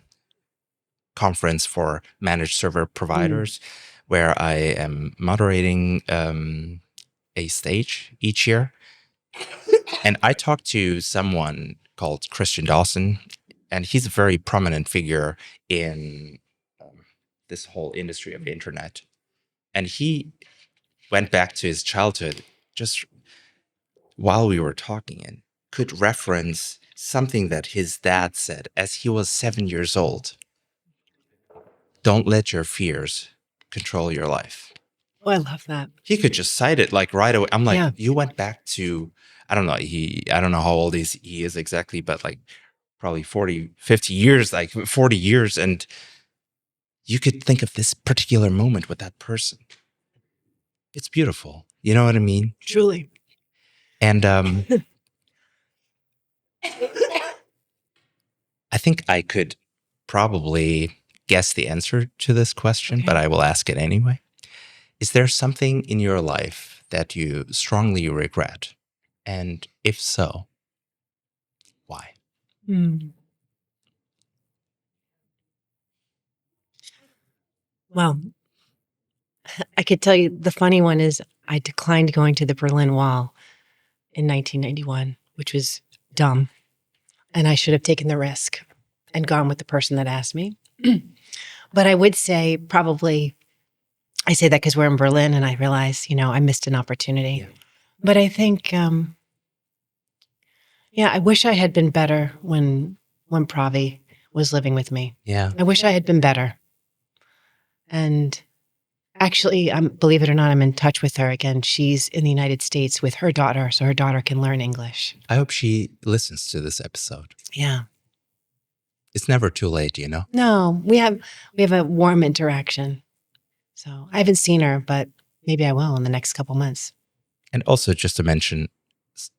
Speaker 1: conference for managed server providers, where I am moderating a stage each year. And I talked to someone called Christian Dawson, and he's a very prominent figure in this whole industry of internet. And he went back to his childhood just while we were talking and could reference something that his dad said as he was 7 years old. Don't let your fears control your life.
Speaker 2: Oh, I love that.
Speaker 1: He could just cite it like right away. I'm like,
Speaker 2: Yeah.
Speaker 1: you went back to, I don't know how old he is exactly, but like probably 40, 50 years, like 40 years. And you could think of this particular moment with that person. It's beautiful. You know what I mean?
Speaker 2: Truly.
Speaker 1: And I think I could probably guess the answer to this question, but I will ask it anyway. Is there something in your life that you strongly regret? And if so, why?
Speaker 2: Well, I could tell you the funny one is I declined going to the Berlin Wall in 1991, which was dumb. And I should have taken the risk and gone with the person that asked me. But I would say probably, I say that because we're in Berlin and I realize, I missed an opportunity. Yeah. But I think, I wish I had been better when Pravi was living with me.
Speaker 1: Yeah.
Speaker 2: I wish I had been better. And actually, believe it or not, I'm in touch with her again. She's in the United States with her daughter, so her daughter can learn English.
Speaker 1: I hope she listens to this episode.
Speaker 2: Yeah.
Speaker 1: It's never too late,
Speaker 2: No, we have a warm interaction. So I haven't seen her, but maybe I will in the next couple months.
Speaker 1: And also just to mention,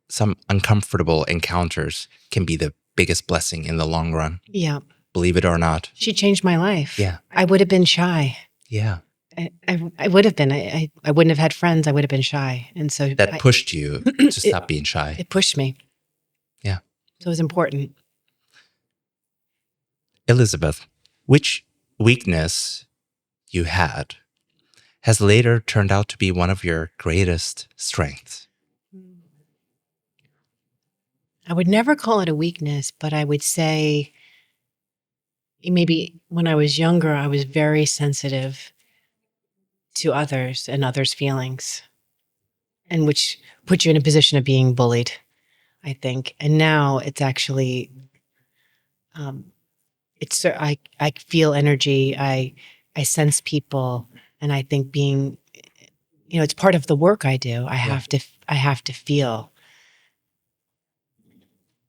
Speaker 1: some uncomfortable encounters can be the biggest blessing in the long run.
Speaker 2: Yeah.
Speaker 1: Believe it or not.
Speaker 2: She changed my life.
Speaker 1: Yeah.
Speaker 2: I would have been shy.
Speaker 1: Yeah.
Speaker 2: I would have been. I wouldn't have had friends. I would have been shy. And so
Speaker 1: that pushed you to stop being shy.
Speaker 2: It pushed me.
Speaker 1: Yeah.
Speaker 2: So it was important.
Speaker 1: Elizabeth, which weakness you had has later turned out to be one of your greatest strengths?
Speaker 2: I would never call it a weakness, but I would say maybe when I was younger, I was very sensitive to others and others' feelings. and which put you in a position of being bullied, I think. And now it's actually, I feel energy. I sense people, and I think being, it's part of the work I do. I have to feel.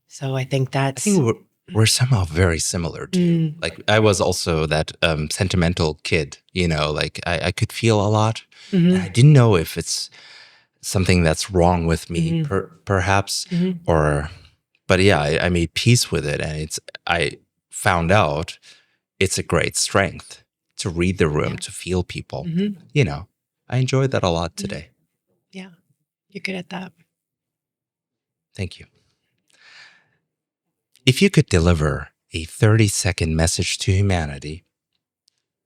Speaker 2: So I think that's.
Speaker 1: I think we're somehow very similar too. Like I was also that sentimental kid, like I could feel a lot. And I didn't know if it's something that's wrong with me, perhaps, but yeah, I made peace with it. And I found out it's a great strength to read the room, to feel people. I enjoyed that a lot today.
Speaker 2: Yeah, you're good at that.
Speaker 1: Thank you. If you could deliver a 30-second message to humanity,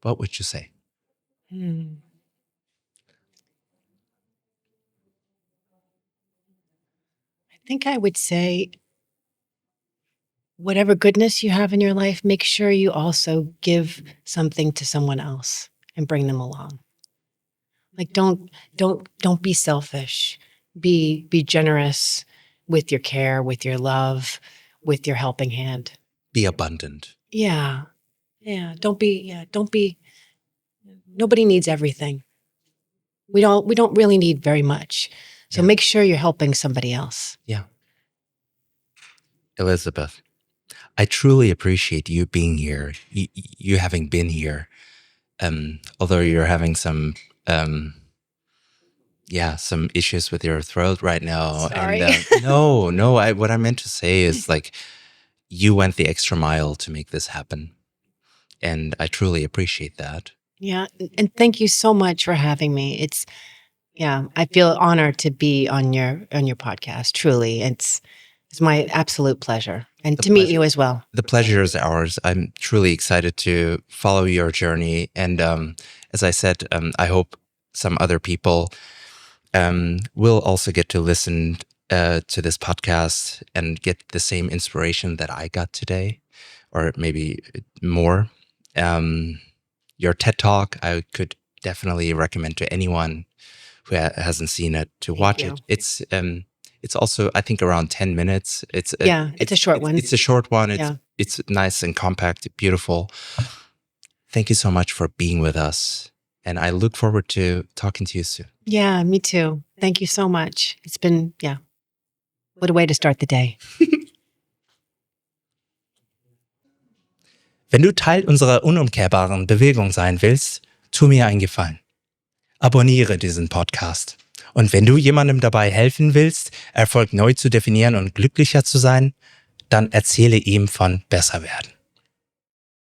Speaker 1: what would you say?
Speaker 2: I think I would say, whatever goodness you have in your life, make sure you also give something to someone else and bring them along. Like don't be selfish. Be generous with your care, with your love, with your helping hand.
Speaker 1: Be abundant.
Speaker 2: Yeah. Don't be, nobody needs everything. We don't really need very much. So make sure you're helping somebody else.
Speaker 1: Yeah. Elizabeth, I truly appreciate you being here, you having been here. Although you're having some issues with your throat right now.
Speaker 2: Sorry.
Speaker 1: And no, what I meant to say is like, you went the extra mile to make this happen. And I truly appreciate that.
Speaker 2: Yeah. And thank you so much for having me. I feel honored to be on your podcast. Truly. It's my absolute pleasure. And to meet you as well.
Speaker 1: The pleasure is ours. I'm truly excited to follow your journey. And as I said, I hope some other people will also get to listen to this podcast and get the same inspiration that I got today, or maybe more. Your TED Talk, I could definitely recommend to anyone who hasn't seen it to watch it. It's also, I think, around 10 minutes. It's a short one. It's a short one. It's nice and compact, beautiful. Thank you so much for being with us. And I look forward to talking to you soon.
Speaker 2: Yeah, me too. Thank you so much. It's been, what a way to start the day.
Speaker 1: Wenn du Teil unserer unumkehrbaren Bewegung sein willst, tu mir einen Gefallen. Abonniere diesen Podcast. Und wenn du jemandem dabei helfen willst, Erfolg neu zu definieren und glücklicher zu sein, dann erzähle ihm von Besser werden.